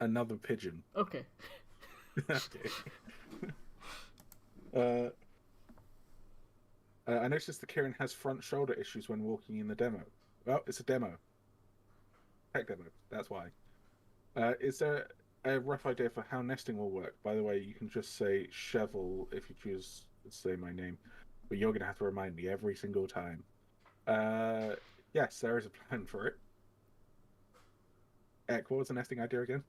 Another pigeon. Okay. Okay. I noticed the Kirin has front shoulder issues when walking in the demo. Well, it's a demo. Tech demo. That's why. Is there a rough idea for how nesting will work? By the way, you can just say Cheval if you choose to say my name, but you're going to have to remind me every single time. Yes, there is a plan for it. Ek, what was the nesting idea again?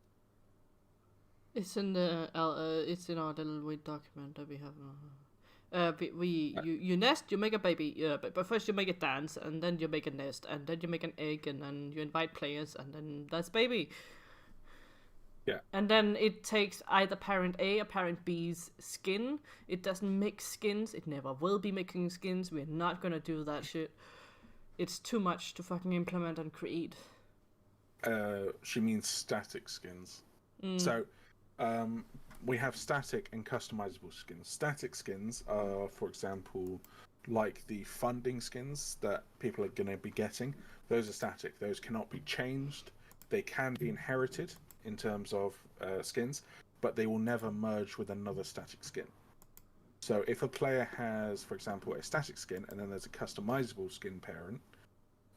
It's in the it's in our little wait document that we have. You nest, you make a baby. But first you make a dance, and then you make a nest, and then you make an egg, and then you invite players, and then that's baby. Yeah. And then it takes either parent A or parent B's skin. It doesn't make skins. It never will be making skins. We're not gonna do that shit. It's too much to fucking implement and create. She means static skins. So, we have static and customizable skins. Static skins are, for example, like the funding skins that people are going to be getting. Those are static. Those cannot be changed. They can be inherited in terms of skins, but they will never merge with another static skin. So if a player has, for example, a static skin and then there's a customizable skin parent,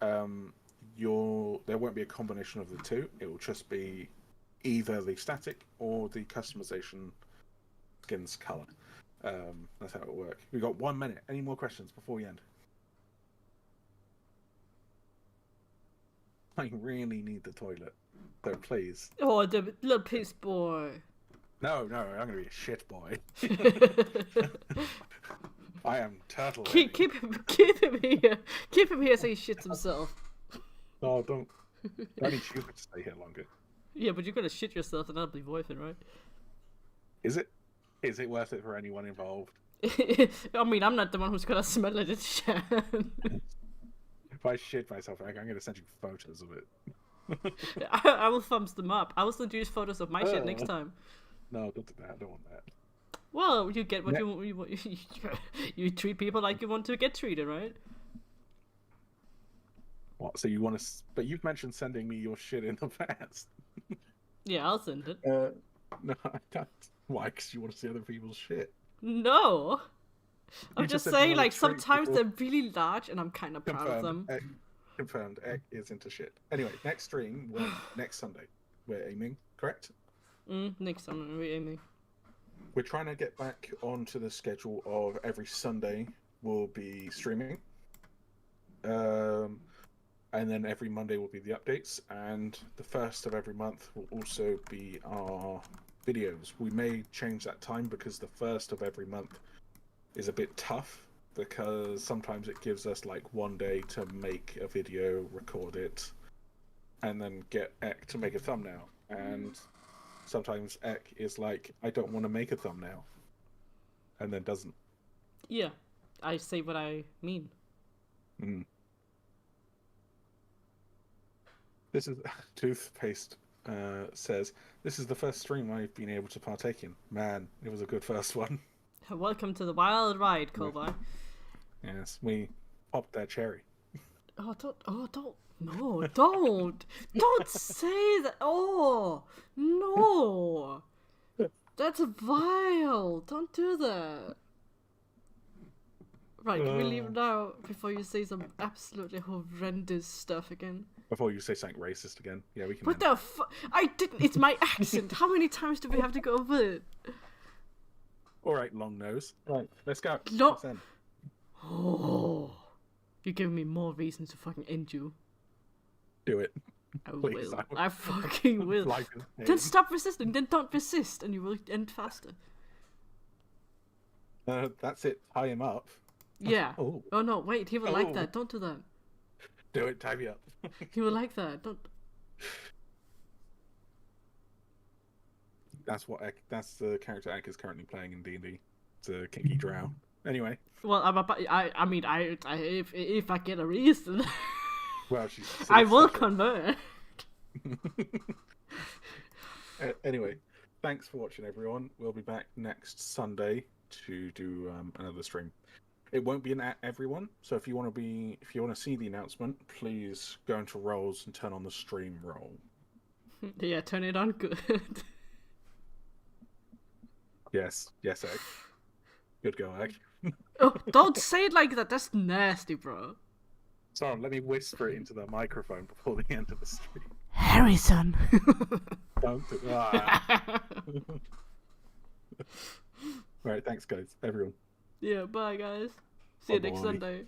there won't be a combination of the two. It will just be either the static or the customization skin's color. That's how it will work. We've got 1 minute. Any more questions before we end? I really need the toilet, so please. Oh, the little piss boy. No, I'm going to be a shit boy. I am turtle. Keep him here. Keep him here so he shits himself. No, don't. I need you to stay here longer. Yeah, but you're gonna shit yourself and that'll be Wyvern, right? Is it? Is it worth it for anyone involved? I mean, I'm not the one who's gonna smell it. It's Shan. If I shit myself, I'm going to send you photos of it. I will thumbs them up. I will send you photos of my shit next time. No, don't do that. I don't want that. Well, you get what you treat people like you want to get treated, right? What? So you want to? But you've mentioned sending me your shit in the past. Yeah, I'll send it. No, I don't. Why? Because you want to see other people's shit. No. I'm just saying, you like, wanna treat sometimes people. they're really large and I'm kind of proud of them. Confirmed. Ek is into shit. Anyway, next stream, next Sunday. We're aiming, correct? Next time we're aiming. We're trying to get back onto the schedule of every Sunday we'll be streaming. And then every Monday will be the updates. And the first of every month will also be our videos. We may change that time because the first of every month is a bit tough because sometimes it gives us like 1 day to make a video, record it, and then get Ek to make a thumbnail. And sometimes Ek is like, I don't want to make a thumbnail, and then doesn't. Yeah, I say what I mean. This is toothpaste says, "This is the first stream I've been able to partake in. Man, it was a good first one." Welcome to the wild ride, Cowboy. Yes, we popped that cherry. Don't. No, don't. Don't say that. Oh, no. That's vile. Don't do that. Right, can we leave now before you say some absolutely horrendous stuff again? Before you say something racist again. Yeah, we can. What the fuck? I didn't. It's my accent. How many times do we have to go over it? Alright, long nose. Right, let's go. No. Let's end. Oh. You're giving me more reasons to fucking end you. Do it. I Please, will. I will. I fucking will. Life is pain. Then stop resisting. Then don't resist, and you will end faster. That's it. Tie him up. Yeah. Oh, Oh no, wait. He will like Oh. that. Don't do that. do it. Tie me up. He will like that. Don't. That's the character Ek is currently playing in D&D. It's a kinky drow. Anyway, Well, I mean, if I get a reason, well, she's. I will such a- convert. Anyway, thanks for watching, everyone. We'll be back next Sunday to do another stream. It won't be an everyone, so if you want to see the announcement, please go into roles and turn on the stream roll. Yeah, turn it on good. Yes, Ek. Good go, Ek. Oh, don't say it like that. That's nasty, bro. Sorry, let me whisper it into the microphone before the end of the stream. Harrison. Don't do Right, thanks, guys. Everyone. Yeah, bye guys. See you next Bye-bye. Sunday.